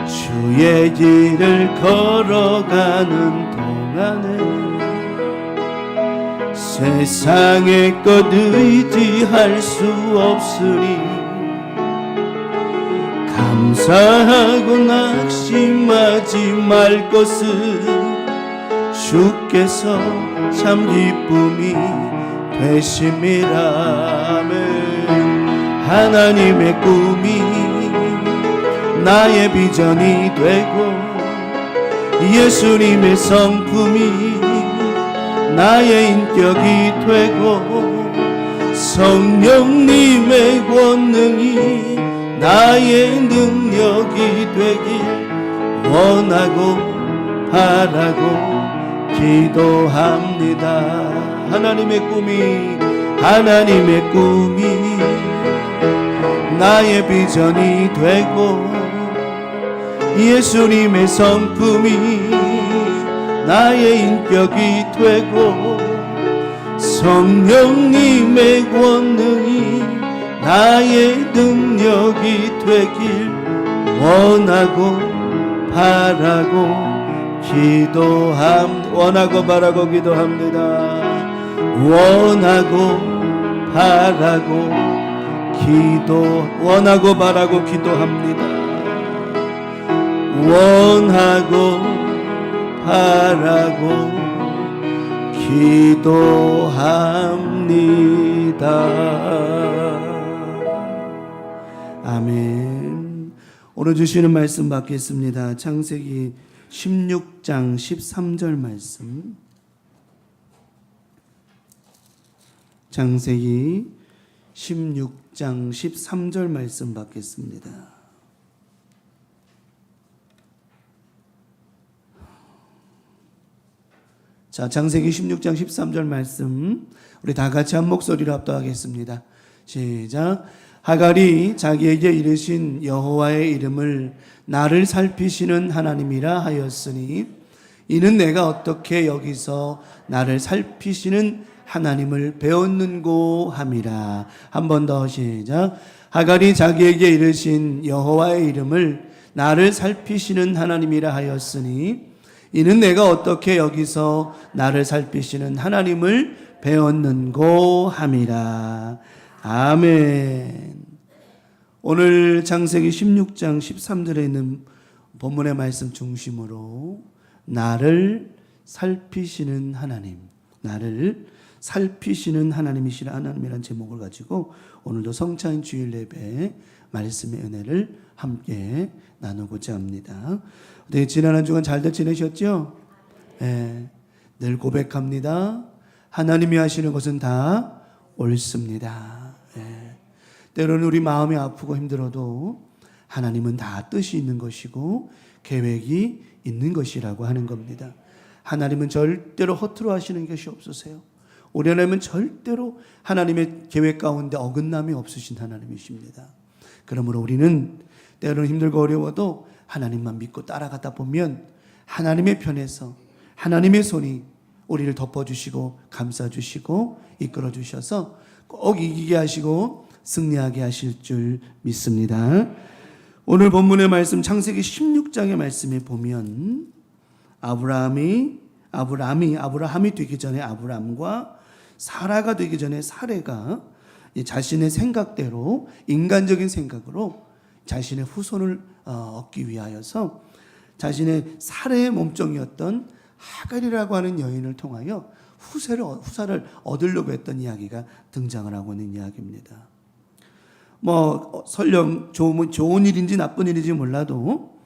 주의 길을 걸어가는 동안에 세상의 것 의지할 수 없으니 감사하고 낙심하지 말 것은 주께서 참 기쁨이 되심이라. 하나님의 꿈이 나의 비전이 되고 예수님의 성품이 나의 인격이 되고 성령님의 권능이 나의 능력이 되길 원하고 바라고 기도합니다. 하나님의 꿈이 나의 비전이 되고 예수님의 성품이 나의 인격이 되고 성령님의 권능이 나의 능력이 되길 원하고 바라고 원하고 바라고 기도합니다. 원하고 바라고 기도합니다. 원하고 바라고 기도합니다. 아멘. 오늘 주시는 말씀 받겠습니다. 창세기 16장 13절 말씀. 창세기 16장 13절 말씀 받겠습니다. 자, 창세기 16장 13절 말씀 우리 다 같이 한 목소리로 합독하겠습니다. 시작. 하갈이 자기에게 이르신 여호와의 이름을 나를 살피시는 하나님이라 하였으니 이는 내가 어떻게 여기서 나를 살피시는 하나님을 배웠는고 함이라. 한 번 더 시작. 하갈이 자기에게 이르신 여호와의 이름을 나를 살피시는 하나님이라 하였으니 이는 내가 어떻게 여기서 나를 살피시는 하나님을 배웠는고 함이라. 아멘. 오늘 창세기 16장 13절에 있는 본문의 말씀 중심으로 나를 살피시는 하나님, 나를 살피시는 하나님이시라 하나님이라는 제목을 가지고 오늘도 성찬 주일 예배 말씀의 은혜를 함께 나누고자 합니다. 네, 지난 한 주간 잘들 지내셨죠? 네, 늘 고백합니다. 하나님이 하시는 것은 다 옳습니다. 네, 때로는 우리 마음이 아프고 힘들어도 하나님은 다 뜻이 있는 것이고 계획이 있는 것이라고 하는 겁니다. 하나님은 절대로 허투루 하시는 것이 없으세요. 우리 하나님은 절대로 하나님의 계획 가운데 어긋남이 없으신 하나님이십니다. 그러므로 우리는 때로는 힘들고 어려워도 하나님만 믿고 따라가다 보면 하나님의 편에서 하나님의 손이 우리를 덮어주시고 감싸주시고 이끌어주셔서 꼭 이기게 하시고 승리하게 하실 줄 믿습니다. 오늘 본문의 말씀 창세기 16장의 말씀에 보면 아브라함이 되기 전에 아브람과 사라가 되기 전에 사레가 자신의 생각대로 인간적인 생각으로 자신의 후손을 얻기 위하여서 자신의 사레의 몸종이었던 하갈이라고 하는 여인을 통하여 후사를 얻으려고 했던 이야기가 등장을 하고 있는 이야기입니다. 설령 좋은 일인지 나쁜 일인지 몰라도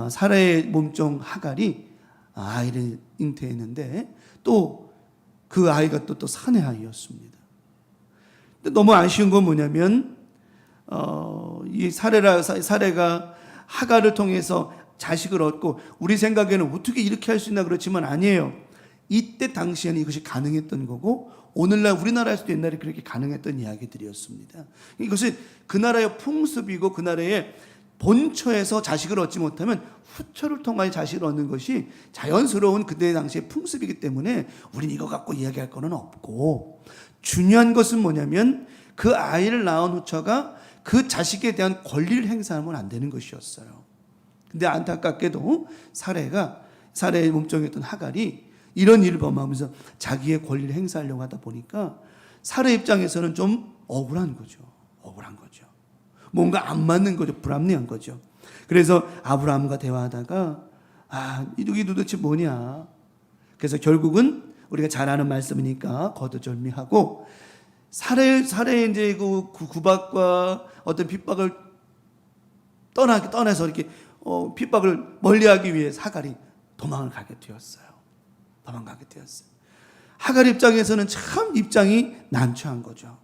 사라의 몸종 하갈이 아이를 잉태했는데 또 그 아이가 또 사내 아이였습니다. 근데 너무 아쉬운 건 뭐냐면 이 사레가 하갈을 통해서 자식을 얻고 우리 생각에는 어떻게 이렇게 할 수 있나 그렇지만 아니에요. 이때 당시에는 이것이 가능했던 거고 오늘날 우리나라에서도 옛날에 그렇게 가능했던 이야기들이었습니다. 이것은 그 나라의 풍습이고 그 나라의 본처에서 자식을 얻지 못하면 후처를 통하여 자식을 얻는 것이 자연스러운 그때 당시의 풍습이기 때문에 우리는 이거 갖고 이야기할 거는 없고, 중요한 것은 뭐냐면 그 아이를 낳은 후처가 그 자식에 대한 권리를 행사하면 안 되는 것이었어요. 근데 안타깝게도 사레의 몸종이었던 하갈이 이런 일을 범하면서 자기의 권리를 행사하려고 하다 보니까 사레 입장에서는 좀 억울한 거죠. 뭔가 안 맞는 거죠. 불합리한 거죠. 그래서 아브라함과 대화하다가 이게 도대체 뭐냐. 그래서 결국은 우리가 잘 아는 말씀이니까 거두절미하고 사레의 이제 그 구박과 어떤 핍박을 떠나서 이렇게 핍박을 멀리하기 위해 하갈이 도망을 가게 되었어요. 하갈 입장에서는 참 입장이 난처한 거죠.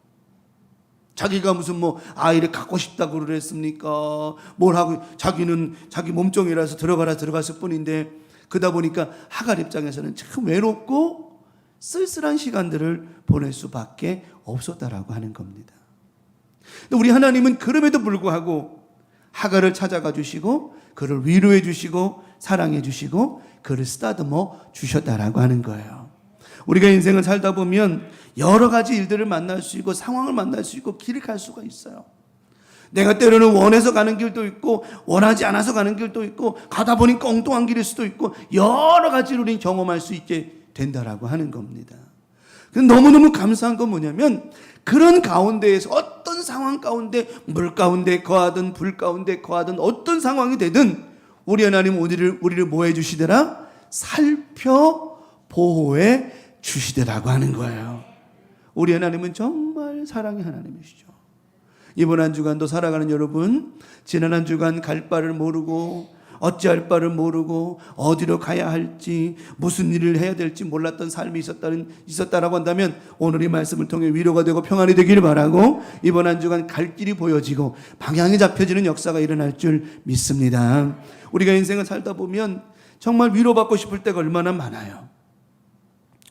자기가 무슨 아이를 갖고 싶다고 그랬습니까? 뭘 하고 자기는 자기 몸종이라서 들어갔을 뿐인데, 그러다 보니까 하갈 입장에서는 참 외롭고 쓸쓸한 시간들을 보낼 수밖에 없었다라고 하는 겁니다. 근데 우리 하나님은 그럼에도 불구하고 하갈을 찾아가 주시고 그를 위로해 주시고 사랑해 주시고 그를 쓰다듬어 주셨다라고 하는 거예요. 우리가 인생을 살다 보면 여러 가지 일들을 만날 수 있고 상황을 만날 수 있고 길을 갈 수가 있어요. 내가 때로는 원해서 가는 길도 있고 원하지 않아서 가는 길도 있고 가다 보니까 엉뚱한 길일 수도 있고 여러 가지를 우리는 경험할 수 있게 된다라고 하는 겁니다. 너무너무 감사한 건 뭐냐면 그런 가운데에서 어떤 상황 가운데 물 가운데 거하든 불 가운데 거하든 어떤 상황이 되든 우리 하나님 우리를 뭐 해주시더라? 살펴 보호해 주시더라고 하는 거예요. 우리 하나님은 정말 사랑의 하나님이시죠. 이번 한 주간도 살아가는 여러분, 지난 한 주간 갈 바를 모르고 어찌할 바를 모르고 어디로 가야 할지 무슨 일을 해야 될지 몰랐던 삶이 있었다라고 한다면 오늘 이 말씀을 통해 위로가 되고 평안이 되기를 바라고 이번 한 주간 갈 길이 보여지고 방향이 잡혀지는 역사가 일어날 줄 믿습니다. 우리가 인생을 살다 보면 정말 위로받고 싶을 때가 얼마나 많아요.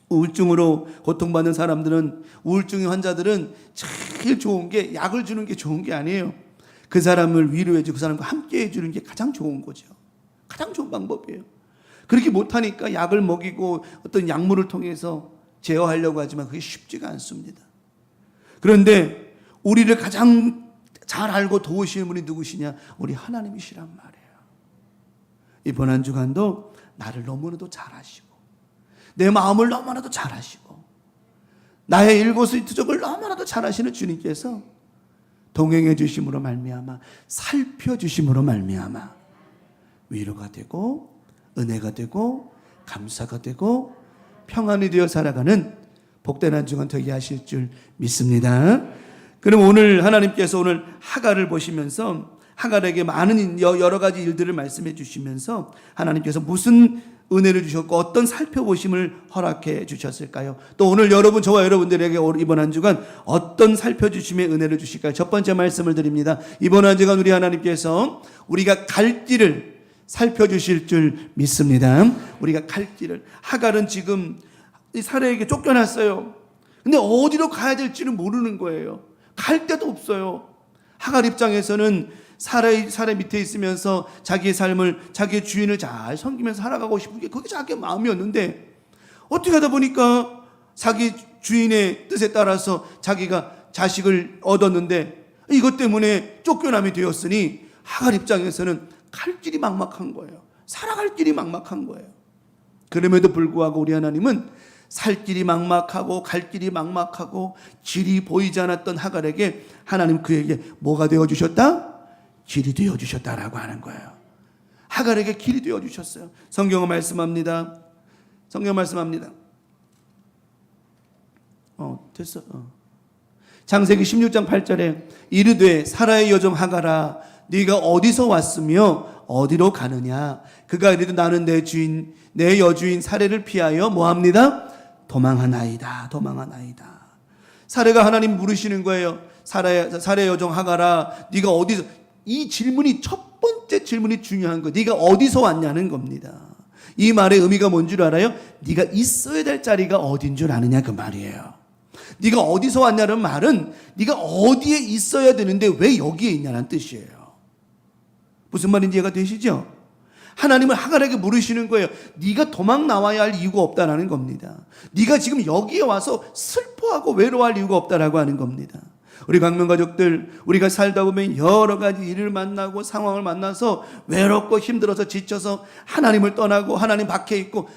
우울증으로 고통받는 사람들은, 우울증 환자들은 제일 좋은 게 약을 주는 게 좋은 게 아니에요. 그 사람을 위로해주고 그 사람과 함께 해주는 게 가장 좋은 거죠. 가장 좋은 방법이에요. 그렇게 못하니까 약을 먹이고 어떤 약물을 통해서 제어하려고 하지만 그게 쉽지가 않습니다. 그런데 우리를 가장 잘 알고 도우시는 분이 누구시냐? 우리 하나님이시란 말이에요. 이번 한 주간도 나를 너무나도 잘 아시고 내 마음을 너무나도 잘 아시고 나의 일거수일투족을 너무나도 잘 아시는 주님께서 동행해 주심으로 말미암아 살펴주심으로 말미암아 위로가 되고 은혜가 되고 감사가 되고 평안이 되어 살아가는 복된 한 주간 되게 하실 줄 믿습니다. 그럼 오늘 하나님께서 오늘 하갈을 보시면서 하갈에게 많은 여러 가지 일들을 말씀해 주시면서 하나님께서 무슨 은혜를 주셨고 어떤 살펴보심을 허락해 주셨을까요? 또 오늘 저와 여러분들에게 이번 한 주간 어떤 살펴주심의 은혜를 주실까요? 첫 번째 말씀을 드립니다. 이번 한 주간 우리 하나님께서 우리가 갈 길을 살펴주실 줄 믿습니다. 우리가 갈 길을. 하갈은 지금 사레에게 쫓겨났어요. 근데 어디로 가야 될지는 모르는 거예요. 갈 데도 없어요. 하갈 입장에서는 사례 밑에 있으면서 자기의 삶을, 자기의 주인을 잘 섬기면서 살아가고 싶은 게 그게 자기의 마음이었는데 어떻게 하다 보니까 자기 주인의 뜻에 따라서 자기가 자식을 얻었는데 이것 때문에 쫓겨남이 되었으니 하갈 입장에서는 갈 길이 막막한 거예요. 살아갈 길이 막막한 거예요. 그럼에도 불구하고 우리 하나님은 살 길이 막막하고 갈 길이 막막하고 길이 보이지 않았던 하갈에게 하나님 그에게 뭐가 되어주셨다? 길이 되어주셨다라고 하는 거예요. 하갈에게 길이 되어주셨어요. 성경은 말씀합니다. 됐어. 창세기 16장 8절에 이르되 사라의 여종 하갈아 네가 어디서 왔으며 어디로 가느냐. 그가 이르되 나는 내 여주인 사례를 피하여 뭐합니다? 도망하나이다. 사례가 하나님 물으시는 거예요. 사례 여종 하갈아 네가 어디서, 이 질문이 첫 번째 질문이 중요한 거예요. 네가 어디서 왔냐는 겁니다. 이 말의 의미가 뭔 줄 알아요? 네가 있어야 될 자리가 어딘 줄 아느냐 그 말이에요. 네가 어디서 왔냐는 말은 네가 어디에 있어야 되는데 왜 여기에 있냐는 뜻이에요. 무슨 말인지 이해가 되시죠? 하나님은 하갈에게 물으시는 거예요. 네가 도망 나와야 할 이유가 없다라는 겁니다. 네가 지금 여기에 와서 슬퍼하고 외로워할 이유가 없다라고 하는 겁니다. 우리 강명 가족들, 우리가 살다 보면 여러 가지 일을 만나고 상황을 만나서 외롭고 힘들어서 지쳐서 하나님을 떠나고 하나님 밖에 있고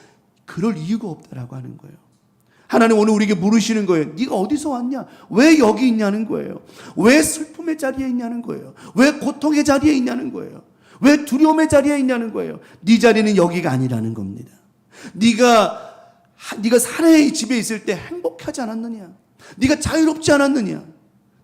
그럴 이유가 없다라고 하는 거예요. 하나님 오늘 우리에게 물으시는 거예요. 네가 어디서 왔냐? 왜 여기 있냐는 거예요. 왜 슬픔의 자리에 있냐는 거예요. 왜 고통의 자리에 있냐는 거예요. 왜 두려움의 자리에 있냐는 거예요. 네 자리는 여기가 아니라는 겁니다. 네가 사례의 집에 있을 때 행복하지 않았느냐? 네가 자유롭지 않았느냐?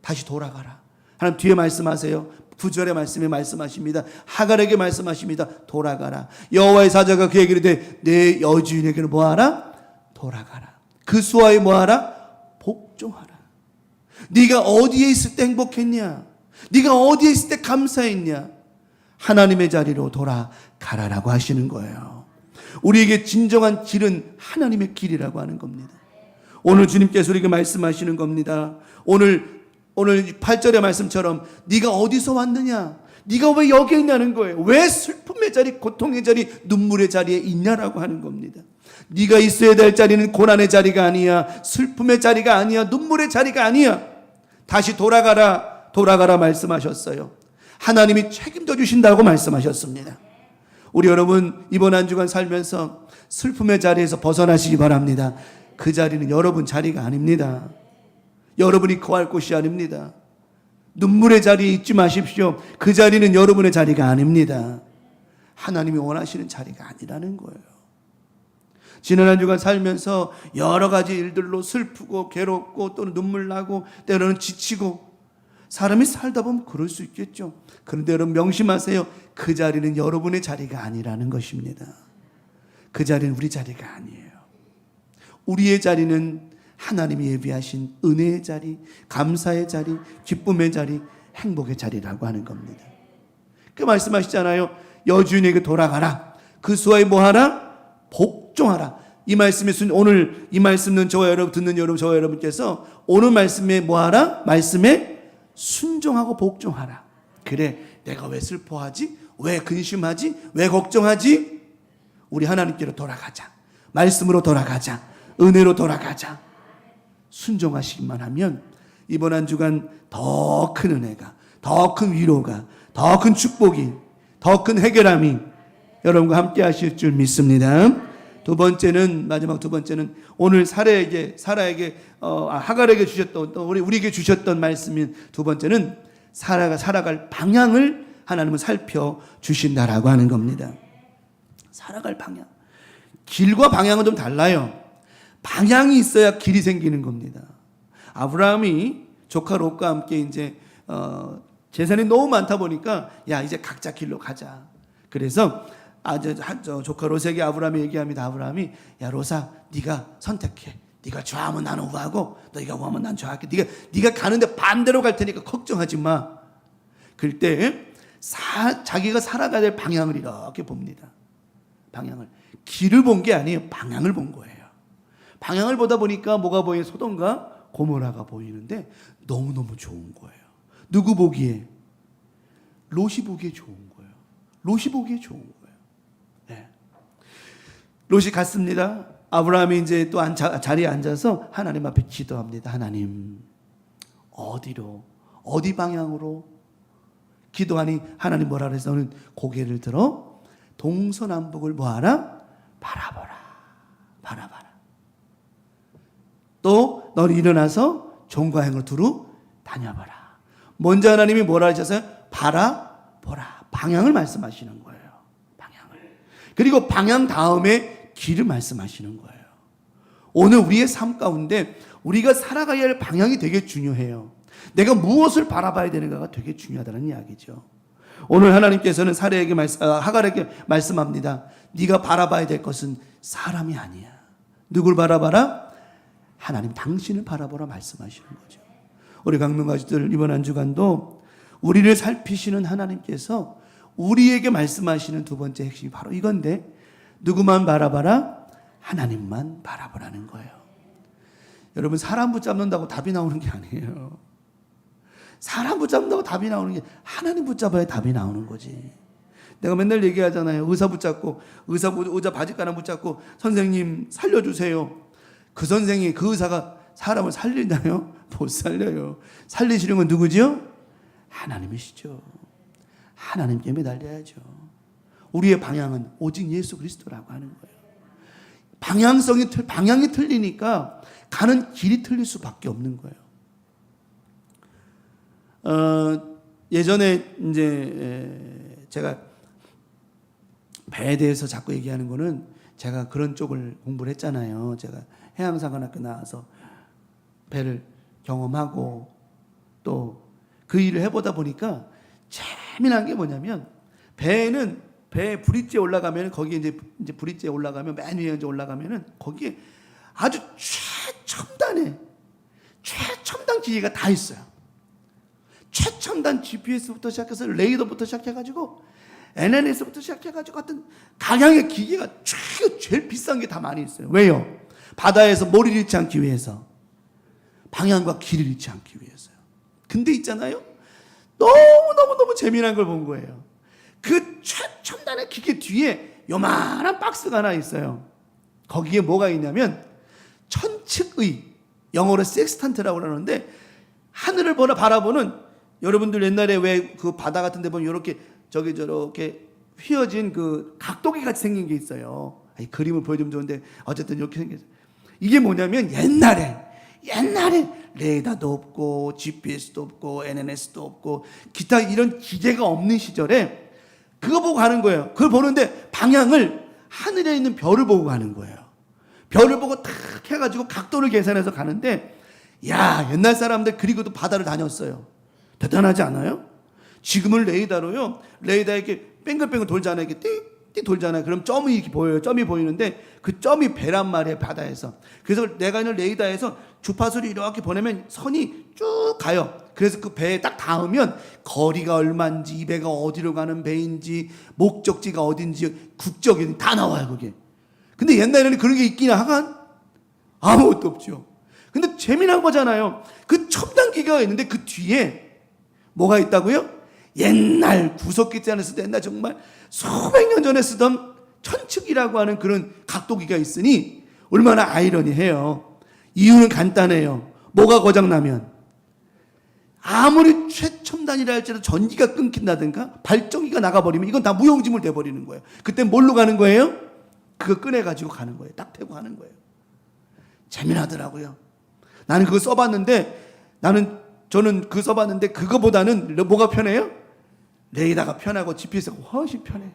다시 돌아가라. 하나님 뒤에 말씀하세요. 9절의 말씀에 말씀하십니다. 하갈에게 말씀하십니다. 돌아가라. 여호와의 사자가 그에게 이르되 내 여주인에게는 뭐하라? 돌아가라. 그 수하에 뭐하라? 복종하라. 네가 어디에 있을 때 행복했냐? 네가 어디에 있을 때 감사했냐? 하나님의 자리로 돌아가라라고 하시는 거예요. 우리에게 진정한 길은 하나님의 길이라고 하는 겁니다. 오늘 주님께서 우리에게 말씀하시는 겁니다. 오늘 8절의 말씀처럼 네가 어디서 왔느냐? 네가 왜 여기에 있냐는 거예요. 왜 슬픔의 자리, 고통의 자리, 눈물의 자리에 있냐라고 하는 겁니다. 네가 있어야 될 자리는 고난의 자리가 아니야. 슬픔의 자리가 아니야. 눈물의 자리가 아니야. 다시 돌아가라 말씀하셨어요. 하나님이 책임져 주신다고 말씀하셨습니다. 우리 여러분 이번 한 주간 살면서 슬픔의 자리에서 벗어나시기 바랍니다. 그 자리는 여러분 자리가 아닙니다. 여러분이 거할 곳이 아닙니다. 눈물의 자리에 있지 마십시오. 그 자리는 여러분의 자리가 아닙니다. 하나님이 원하시는 자리가 아니라는 거예요. 지난 한 주간 살면서 여러 가지 일들로 슬프고 괴롭고 또는 눈물 나고 때로는 지치고 사람이 살다 보면 그럴 수 있겠죠. 그런데 여러분 명심하세요. 그 자리는 여러분의 자리가 아니라는 것입니다. 그 자리는 우리 자리가 아니에요. 우리의 자리는 하나님이 예비하신 은혜의 자리, 감사의 자리, 기쁨의 자리, 행복의 자리라고 하는 겁니다. 그 말씀하시잖아요. 여주인에게 돌아가라. 그 수하에 뭐하라? 복종하라. 이 말씀의 오늘 이 말씀은 저와 여러분 듣는 여러분 저와 여러분께서 오늘 말씀에 뭐하라? 말씀에 순종하고 복종하라. 그래, 내가 왜 슬퍼하지? 왜 근심하지? 왜 걱정하지? 우리 하나님께로 돌아가자. 말씀으로 돌아가자. 은혜로 돌아가자. 순종하시기만 하면 이번 한 주간 더 큰 은혜가, 더 큰 위로가, 더 큰 축복이, 더 큰 해결함이 여러분과 함께 하실 줄 믿습니다. 마지막 두 번째는 오늘 사라에게 하갈에게 주셨던 또 우리에게 주셨던 말씀인 두 번째는 사라가 살아갈 방향을 하나님은 살펴 주신다라고 하는 겁니다. 살아갈 방향. 길과 방향은 좀 달라요. 방향이 있어야 길이 생기는 겁니다. 아브라함이 조카 롯과 함께 이제 재산이 너무 많다 보니까 야 이제 각자 길로 가자. 그래서 조카 롯에게 아브라함이 얘기합니다. 아브라함이 야 롯아 네가 선택해. 네가 좋아하면 나는 우하고 너희가 우하면 난 좋아할게. 네가 가는데 반대로 갈 테니까 걱정하지 마. 그럴 때 자기가 살아가야 될 방향을 이렇게 봅니다. 방향을. 길을 본 게 아니에요. 방향을 본 거예요. 방향을 보다 보니까 뭐가 보여요? 소돔과 고모라가 보이는데 너무너무 좋은 거예요. 누구 보기에? 롯이 보기에 좋은 거예요. 롯이 보기에 좋은 거예요. 네. 롯이 갔습니다. 아브라함이 이제 또 자리에 앉아서 하나님 앞에 기도합니다. 하나님, 어디 방향으로? 기도하니 하나님 뭐라 그래서 너는 고개를 들어 동서남북을 뭐하라? 바라보라. 바라봐라. 또 너는 일어나서 종과 행을 두루 다녀봐라. 먼저 하나님이 뭐라 하셨어요? 바라보라. 방향을 말씀하시는 거예요. 방향을. 그리고 방향 다음에 길을 말씀하시는 거예요. 오늘 우리의 삶 가운데 우리가 살아가야 할 방향이 되게 중요해요. 내가 무엇을 바라봐야 되는가가 되게 중요하다는 이야기죠. 오늘 하나님께서는 하갈에게 말씀합니다. 네가 바라봐야 될 것은 사람이 아니야. 누굴 바라봐라? 하나님 당신을 바라보라 말씀하시는 거죠. 우리 강명가족들 이번 한 주간도 우리를 살피시는 하나님께서 우리에게 말씀하시는 두 번째 핵심이 바로 이건데, 누구만 바라봐라? 하나님만 바라보라는 거예요. 여러분, 사람 붙잡는다고 답이 나오는 게 아니에요. 사람 붙잡는다고 답이 나오는 게 하나님 붙잡아야 답이 나오는 거지. 내가 맨날 얘기하잖아요. 의사 붙잡고 의사 바짓가랑 붙잡고 선생님 살려주세요. 그 선생이 그 의사가 사람을 살리나요? 못 살려요. 살리시는 건 누구죠? 하나님이시죠. 하나님께 매달려야죠. 우리의 방향은 오직 예수 그리스도라고 하는 거예요. 방향이 틀리니까 가는 길이 틀릴 수밖에 없는 거예요. 예전에 이제 제가 배에 대해서 자꾸 얘기하는 거는, 제가 그런 쪽을 공부를 했잖아요. 제가 해양사관학교 나와서 배를 경험하고 또 그 일을 해보다 보니까 재미난 게 뭐냐면, 배는 배 브릿지에 올라가면, 거기에 이제 브릿지에 올라가면, 맨 위에 이제 올라가면은 거기에 아주 최첨단 기계가 다 있어요. 최첨단 GPS부터 시작해서 레이더부터 시작해가지고 NNS부터 시작해가지고 하여튼 각양의 기계가 제일 비싼 게 다 많이 있어요. 왜요? 바다에서 머리를 잃지 않기 위해서, 방향과 길을 잃지 않기 위해서요. 근데 있잖아요, 너무 재미난 걸 본 거예요. 그 최첨단의 기계 뒤에 요만한 박스가 하나 있어요. 거기에 뭐가 있냐면 천측의, 영어로 섹스탄트라고 그러는데, 하늘을 바라보는, 여러분들 옛날에 왜 그 바다 같은 데 보면 이렇게 저렇게 휘어진 그 각도기 같이 생긴 게 있어요. 그림을 보여주면 좋은데 어쨌든 이렇게 생겼어요. 이게 뭐냐면, 옛날에 레이더도 없고 GPS도 없고 NNS도 없고 기타 이런 기계가 없는 시절에 그거 보고 가는 거예요. 그걸 보는데 방향을 하늘에 있는 별을 보고 가는 거예요. 별을 보고 탁 해가지고 각도를 계산해서 가는데, 야, 옛날 사람들 그리고도 바다를 다녔어요. 대단하지 않아요? 지금은 레이더로요, 레이더에 이렇게 뺑글뺑글 돌잖아요. 이렇게 띡띡 돌잖아요. 그럼 점이 이렇게 보여요. 점이 보이는데 그 점이 배란 말이에요, 바다에서. 그래서 내가 있는 레이더에서 주파수를 이렇게 보내면 선이 쭉 가요. 그래서 그 배에 딱 닿으면 거리가 얼마인지, 이 배가 어디로 가는 배인지, 목적지가 어딘지, 국적인지 다 나와요, 그게. 근데 옛날에는 그런 게 있긴 하간 아무것도 없죠. 근데 재미난 거잖아요. 그 첨단 기계가 있는데 그 뒤에 뭐가 있다고요? 옛날 구석기대 안에 쓰던, 옛날 정말 수백 년 전에 쓰던 천측이라고 하는 그런 각도기가 있으니 얼마나 아이러니해요. 이유는 간단해요. 뭐가 고장나면 아무리 최첨단이라 할지라도 전기가 끊긴다든가 발전기가 나가버리면 이건 다 무용지물 돼버리는 거예요. 그때 뭘로 가는 거예요? 그거 꺼내가지고 가는 거예요. 딱 대고 가는 거예요. 재미나더라고요. 나는 그거 써봤는데, 저는 그거 써봤는데 그거보다는 뭐가 편해요? 레이더가 편하고 GPS가 훨씬 편해.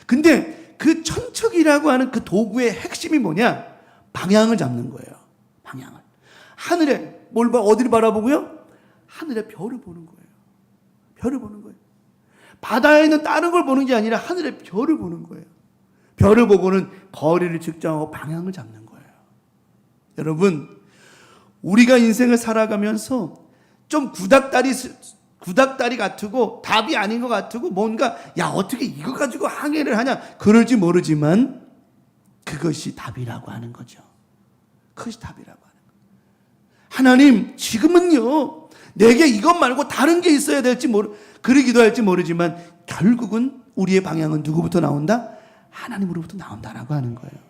근데 그 천척이라고 하는 그 도구의 핵심이 뭐냐? 방향을 잡는 거예요. 방향을. 하늘에 어디를 바라보고요? 하늘에 별을 보는 거예요. 별을 보는 거예요. 바다에 있는 다른 걸 보는 게 아니라 하늘에 별을 보는 거예요. 별을 보고는 거리를 측정하고 방향을 잡는 거예요. 여러분, 우리가 인생을 살아가면서 좀 구닥다리 같고 답이 아닌 것 같고, 뭔가 어떻게 이거 가지고 항해를 하냐 그럴지 모르지만 그것이 답이라고 하는 거죠. 그것이 답이라고 하는 거예요. 하나님, 지금은요 내게 이것 말고 다른 게 있어야 될지 그러기도 할지 모르지만 결국은 우리의 방향은 누구부터 나온다? 하나님으로부터 나온다라고 하는 거예요.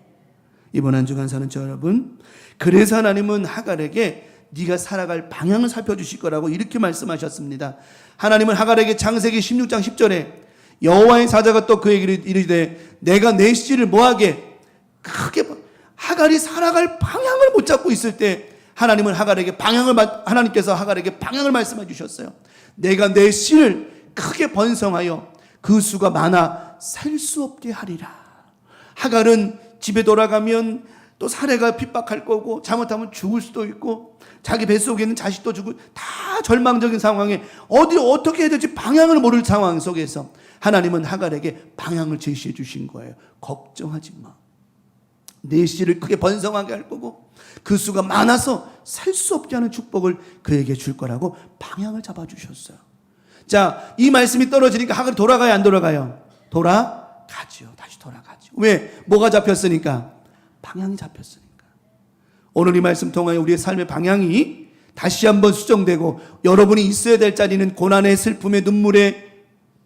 이번 한 주간 사는 저 여러분, 그래서 하나님은 하갈에게 네가 살아갈 방향을 살펴주실 거라고 이렇게 말씀하셨습니다. 하나님은 하갈에게 창세기 16장 10절에 여호와의 사자가 또 그에게 이르되 내가 내 씨를 뭐하게? 크게 하갈이 살아갈 방향을 못 잡고 있을 때 하나님은 하나님께서 하갈에게 방향을 말씀해 주셨어요. 내가 내 씨를 크게 번성하여 그 수가 많아 살 수 없게 하리라. 하갈은 집에 돌아가면 또 사례가 핍박할 거고 잘못하면 죽을 수도 있고 자기 뱃속에 있는 자식도 죽고 다 절망적인 상황에 어디로 어떻게 해야 될지 방향을 모를 상황 속에서 하나님은 하갈에게 방향을 제시해 주신 거예요. 걱정하지 마. 내 씨를 크게 번성하게 할 거고 그 수가 많아서 살 수 없게 하는 축복을 그에게 줄 거라고 방향을 잡아주셨어요. 자, 이 말씀이 떨어지니까 하갈이 돌아가요, 안 돌아가요? 돌아가죠. 다시 돌아가죠. 왜? 뭐가 잡혔으니까? 방향이 잡혔으니까. 오늘 이 말씀 통하여 우리의 삶의 방향이 다시 한번 수정되고 여러분이 있어야 될 자리는 고난의 슬픔의 눈물의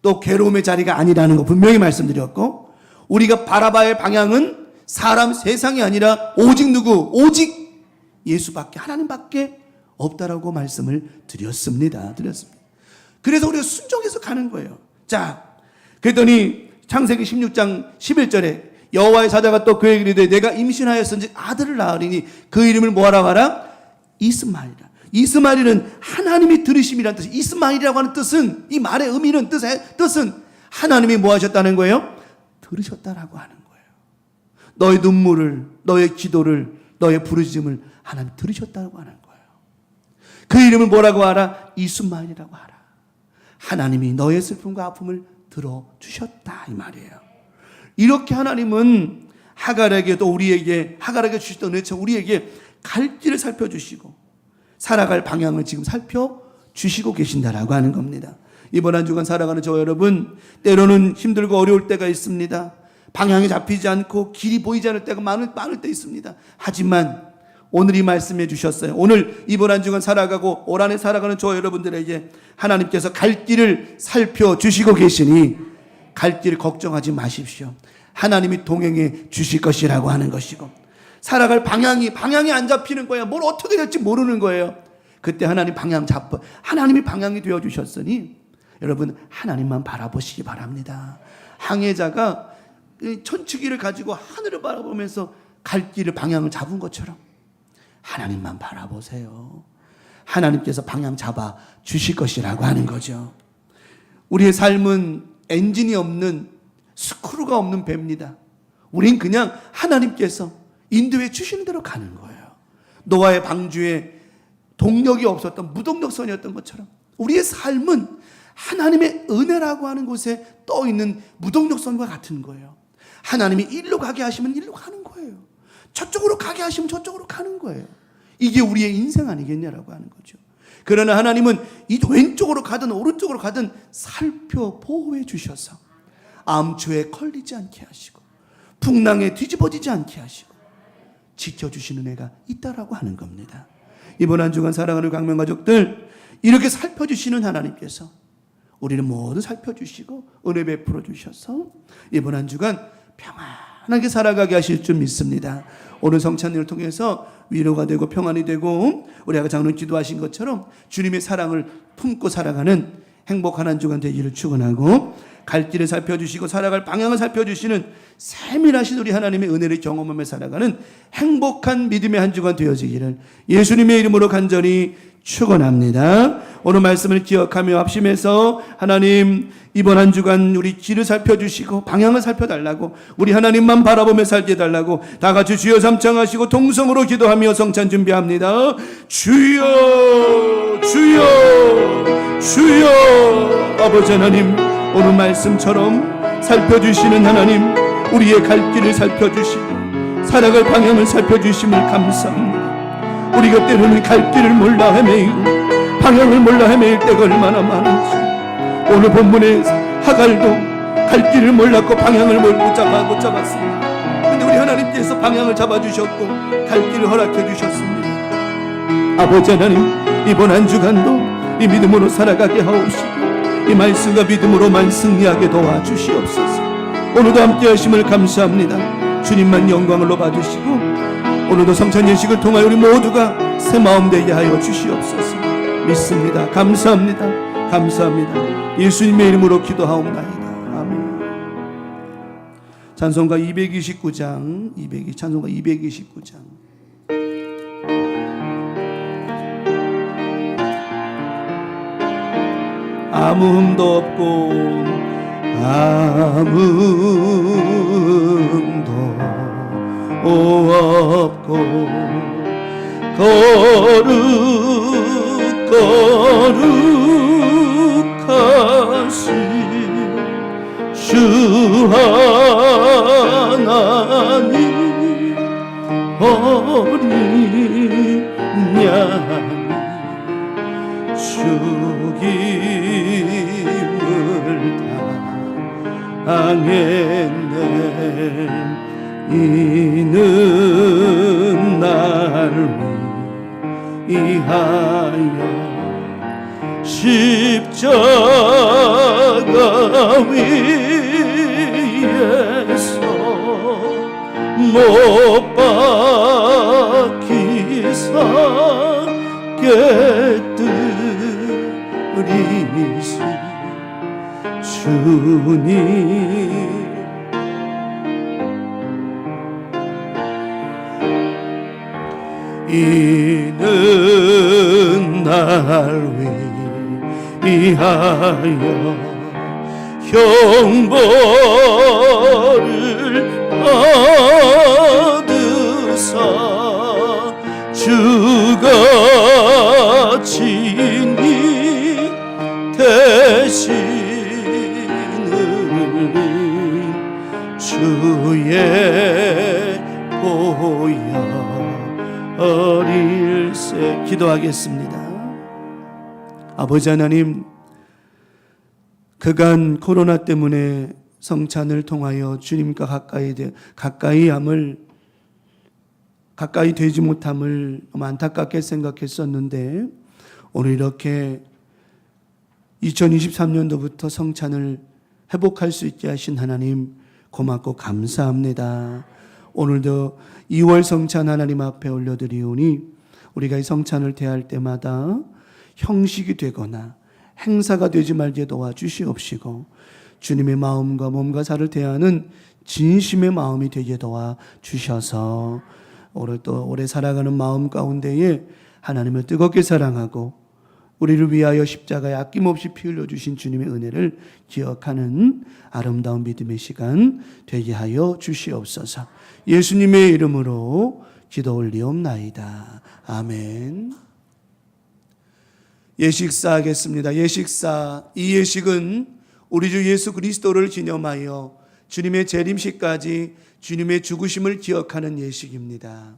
또 괴로움의 자리가 아니라는 거 분명히 말씀드렸고, 우리가 바라봐야 할 방향은 사람 세상이 아니라 오직 누구? 오직 예수밖에, 하나님밖에 없다라고 말씀을 드렸습니다. 그래서 우리가 순종해서 가는 거예요. 자, 그랬더니 창세기 16장 11절에 여호와의 사자가 또 그에게 이르되 내가 임신하였은즉 아들을 낳으리니 그 이름을 뭐하라 하라? 이스마엘이라. 이스마엘은 하나님이 들으심이라는 뜻. 이스마엘이라고 하는 뜻은, 이 말의 의미는 뜻은 하나님이 뭐 하셨다는 거예요? 들으셨다라고 하는 거예요. 너의 눈물을, 너의 기도를, 너의 부르짖음을 하나님 들으셨다고 하는 거예요. 그 이름을 뭐라고 하라? 이스마엘이라고 하라. 하나님이 너의 슬픔과 아픔을 들어주셨다 이 말이에요. 이렇게 하나님은 하갈에게 또 우리에게, 하갈에게 주시던 은혜처럼 우리에게 갈 길을 살펴주시고 살아갈 방향을 지금 살펴주시고 계신다라고 하는 겁니다. 이번 한 주간 살아가는 저 여러분, 때로는 힘들고 어려울 때가 있습니다. 방향이 잡히지 않고 길이 보이지 않을 때가 많을 때 있습니다. 하지만 오늘 이 말씀해 주셨어요. 오늘 이번 한 주간 살아가고 올 한해 살아가는 저 여러분들에게 하나님께서 갈 길을 살펴주시고 계시니 갈 길 걱정하지 마십시오. 하나님이 동행해 주실 것이라고 하는 것이고, 살아갈 방향이 안 잡히는 거예요. 뭘 어떻게 될지 모르는 거예요. 그때 하나님이 방향이 되어 주셨으니 여러분 하나님만 바라보시기 바랍니다. 항해자가 천추기를 가지고 하늘을 바라보면서 갈 길을 방향을 잡은 것처럼 하나님만 바라보세요. 하나님께서 방향 잡아 주실 것이라고 하는 거죠. 우리의 삶은 엔진이 없는, 스크루가 없는 배입니다. 우린 그냥 하나님께서 인도해 주시는 대로 가는 거예요. 노아의 방주에 동력이 없었던 무동력선이었던 것처럼 우리의 삶은 하나님의 은혜라고 하는 곳에 떠 있는 무동력선과 같은 거예요. 하나님이 일로 가게 하시면 일로 가는 거예요. 저쪽으로 가게 하시면 저쪽으로 가는 거예요. 이게 우리의 인생 아니겠냐라고 하는 거죠. 그러나 하나님은 이 왼쪽으로 가든 오른쪽으로 가든 살펴 보호해 주셔서 암초에 걸리지 않게 하시고 풍랑에 뒤집어지지 않게 하시고 지켜주시는 애가 있다라고 하는 겁니다. 이번 한 주간 살아가는 광명가족들, 이렇게 살펴주시는 하나님께서 우리를 모두 살펴주시고 은혜 베풀어 주셔서 이번 한 주간 평안하게 살아가게 하실 줄 믿습니다. 오늘 성찬을 통해서 위로가 되고 평안이 되고 우리 아까 장로님 기도하신 것처럼 주님의 사랑을 품고 살아가는 행복한 한 주간 되기를 축원하고, 갈 길을 살펴주시고 살아갈 방향을 살펴주시는 세밀하신 우리 하나님의 은혜를 경험하며 살아가는 행복한 믿음의 한 주간 되어지기를 예수님의 이름으로 간절히 축원합니다. 오늘 말씀을 기억하며 합심해서 하나님, 이번 한 주간 우리 길을 살펴주시고 방향을 살펴달라고, 우리 하나님만 바라보며 살게 해달라고 다 같이 주여 삼창하시고 동성으로 기도하며 성찬 준비합니다. 주여 주여 주여. 아버지 하나님, 오늘 말씀처럼 살펴주시는 하나님, 우리의 갈 길을 살펴주시고 살아갈 방향을 살펴주심을 감사합니다. 우리가 때로는 갈 길을 몰라 헤매이고 방향을 몰라 헤매일 때가 얼마나 많은지, 오늘 본문에 하갈도 갈 길을 몰랐고 방향을 못 잡았습니다. 근데 우리 하나님께서 방향을 잡아주셨고 갈 길을 허락해 주셨습니다. 아버지 하나님, 이번 한 주간도 이 믿음으로 살아가게 하옵시고 이 말씀과 믿음으로만 승리하게 도와주시옵소서. 오늘도 함께 하심을 감사합니다. 주님만 영광을 높아주시고 오늘도 성찬 예식을 통하여 우리 모두가 새 마음 되게 하여 주시옵소서. 믿습니다. 감사합니다. 감사합니다. 예수님의 이름으로 기도하옵나이다. 아멘. 찬송가 229장, 찬송가 229장. 아무 흠도 없고 아무 흠도 없고 거룩하신 주 하나님 어린 양이 죽임을 당했네. 이는 나를 위하여 십자가 위에서 못 박히사 깨뜨리시 주님. 이는 날 위하여 형벌을 받으사 주가 친히 대신을 주의 보혈 어릴새. 기도하겠습니다. 아버지 하나님, 그간 코로나 때문에 성찬을 통하여 주님과 가까이 되지 못함을 너무 안타깝게 생각했었는데, 오늘 이렇게 2023년도부터 성찬을 회복할 수 있게 하신 하나님 고맙고 감사합니다. 오늘도 2월 성찬 하나님 앞에 올려드리오니 우리가 이 성찬을 대할 때마다 형식이 되거나 행사가 되지 말게 도와주시옵시고, 주님의 마음과 몸과 살을 대하는 진심의 마음이 되게 도와주셔서 오래 살아가는 마음 가운데에 하나님을 뜨겁게 사랑하고 우리를 위하여 십자가에 아낌없이 피 흘려주신 주님의 은혜를 기억하는 아름다운 믿음의 시간 되게 하여 주시옵소서. 예수님의 이름으로 기도 올리옵나이다. 아멘. 예식사 하겠습니다. 예식사. 이 예식은 우리 주 예수 그리스도를 기념하여 주님의 재림식까지 주님의 죽으심을 기억하는 예식입니다.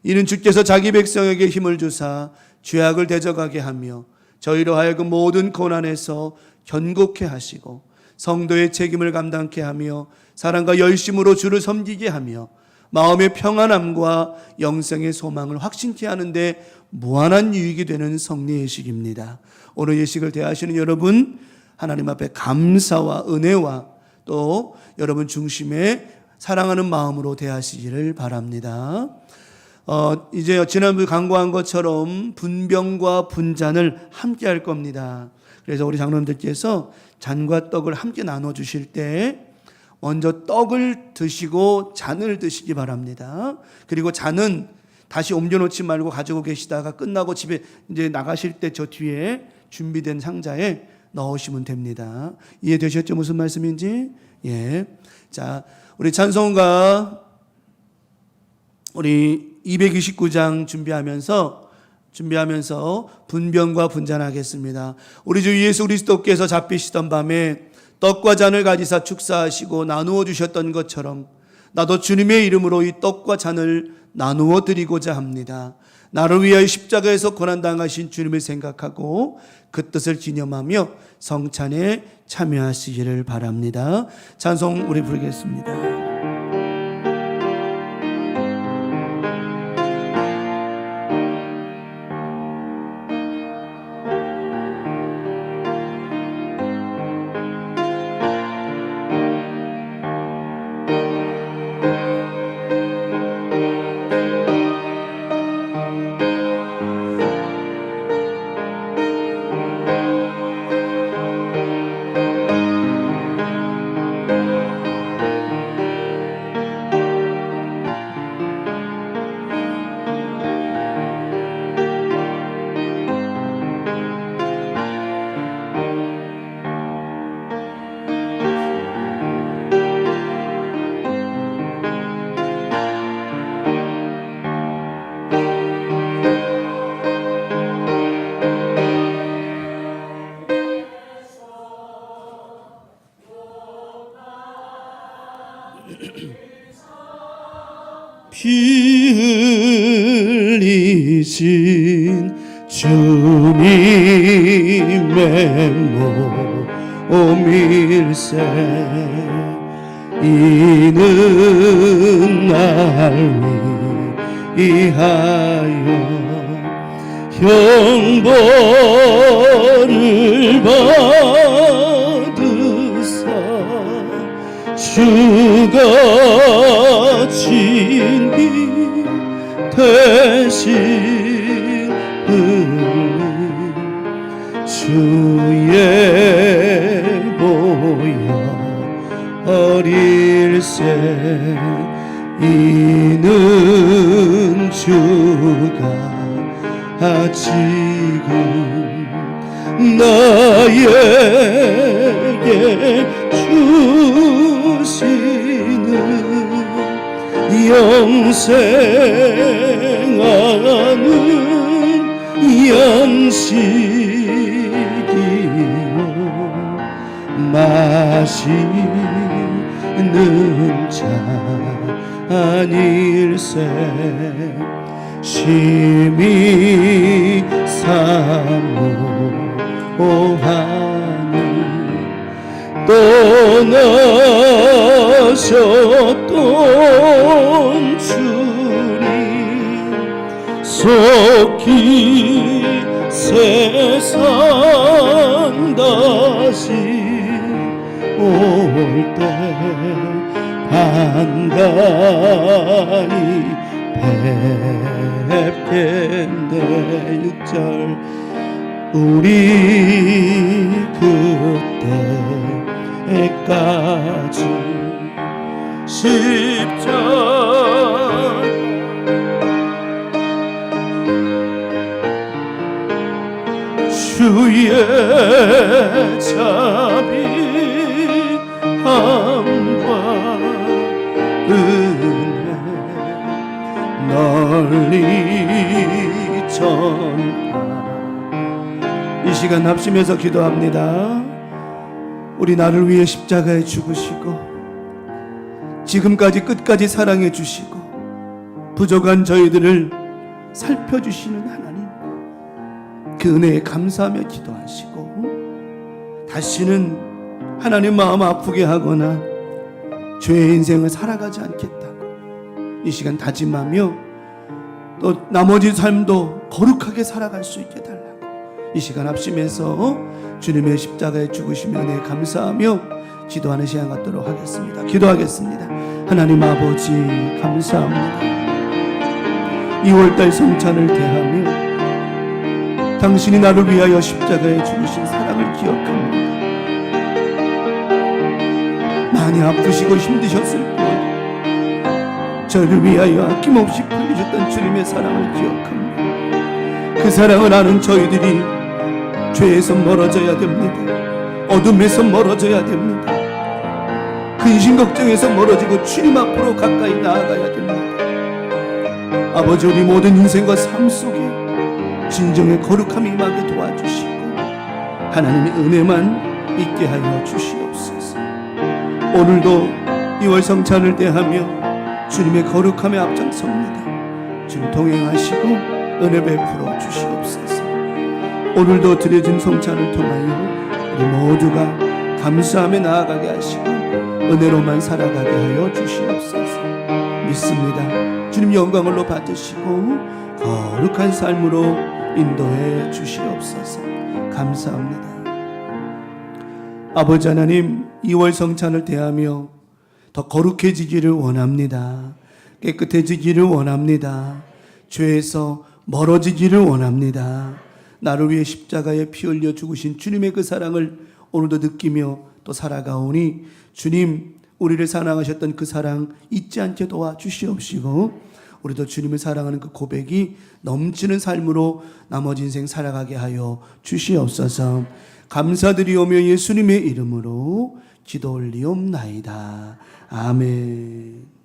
이는 주께서 자기 백성에게 힘을 주사 죄악을 대적하게 하며 저희로 하여금 모든 고난에서 견고케 하시고 성도의 책임을 감당케 하며 사랑과 열심으로 주를 섬기게 하며 마음의 평안함과 영생의 소망을 확신케 하는데 무한한 유익이 되는 성리 예식입니다. 오늘 예식을 대하시는 여러분, 하나님 앞에 감사와 은혜와 또 여러분 중심에 사랑하는 마음으로 대하시기를 바랍니다. 이제 지난주 강구한 것처럼 분병과 분잔을 함께 할 겁니다. 그래서 우리 장로님들께서 잔과 떡을 함께 나눠주실 때 먼저 떡을 드시고 잔을 드시기 바랍니다. 그리고 잔은 다시 옮겨놓지 말고 가지고 계시다가 끝나고 집에 이제 나가실 때 저 뒤에 준비된 상자에 넣으시면 됩니다. 이해되셨죠? 무슨 말씀인지? 예. 자, 우리 찬송가 우리 229장 준비하면서 분병과 분잔하겠습니다. 우리 주 예수 그리스도께서 잡히시던 밤에 떡과 잔을 가지사 축사하시고 나누어 주셨던 것처럼 나도 주님의 이름으로 이 떡과 잔을 나누어 드리고자 합니다. 나를 위하여 십자가에서 고난당하신 주님을 생각하고 그 뜻을 기념하며 성찬에 참여하시기를 바랍니다. 찬송 우리 부르겠습니다. 피 흘리신 주님의 몸일세 이는 날 위하여 형벌을 받으사 주가 진히 대신 흘린 주의 보혈 어릴새 이는 주가 지금 나에게 주시는 영생하는 양식이요 마시는 자 아닐세 심히 사모하는 떠나셨던 주님 속히 세상 다시 올 때 반가이 뵙겠네 6절 우리 그때까지 십자가 주의 자비함과 은혜 널리 전파 이 시간 합심해서 기도합니다. 우리 나를 위해 십자가에 죽으시고 지금까지 끝까지 사랑해 주시고 부족한 저희들을 살펴주시는 하나님 그 은혜에 감사하며 기도하시고 다시는 하나님 마음 아프게 하거나 죄의 인생을 살아가지 않겠다고 이 시간 다짐하며 또 나머지 삶도 거룩하게 살아갈 수 있게 달라고 이 시간 합심해서 주님의 십자가에 죽으시면 은혜에 감사하며 기도하는 시간 갖도록 하겠습니다. 기도하겠습니다. 하나님 아버지 감사합니다. 2월달 성찬을 대하며 당신이 나를 위하여 십자가에 죽으신 사랑을 기억합니다. 많이 아프시고 힘드셨을 뿐 저를 위하여 아낌없이 풀리셨던 주님의 사랑을 기억합니다. 그 사랑을 아는 저희들이 죄에서 멀어져야 됩니다. 어둠에서 멀어져야 됩니다. 근심 걱정에서 멀어지고 주님 앞으로 가까이 나아가야 됩니다. 아버지 우리 모든 인생과 삶 속에 진정의 거룩함이 임하게 도와주시고 하나님의 은혜만 있게 하여 주시옵소서. 오늘도 2월 성찬을 대하며 주님의 거룩함에 앞장섭니다. 주님 동행하시고 은혜 베풀어 주시옵소서. 오늘도 드려진 성찬을 통하여 우리 모두가 감사함에 나아가게 하시고 은혜로만 살아가게 하여 주시옵소서. 믿습니다. 주님 영광을로 받으시고 거룩한 삶으로 인도해 주시옵소서. 감사합니다. 아버지 하나님 2월 성찬을 대하며 더 거룩해지기를 원합니다. 깨끗해지기를 원합니다. 죄에서 멀어지기를 원합니다. 나를 위해 십자가에 피 흘려 죽으신 주님의 그 사랑을 오늘도 느끼며 또 살아가오니 주님 우리를 사랑하셨던 그 사랑 잊지 않게 도와주시옵시고 우리도 주님을 사랑하는 그 고백이 넘치는 삶으로 나머지 인생 살아가게 하여 주시옵소서. 감사드리오며 예수님의 이름으로 기도 올리옵나이다. 아멘.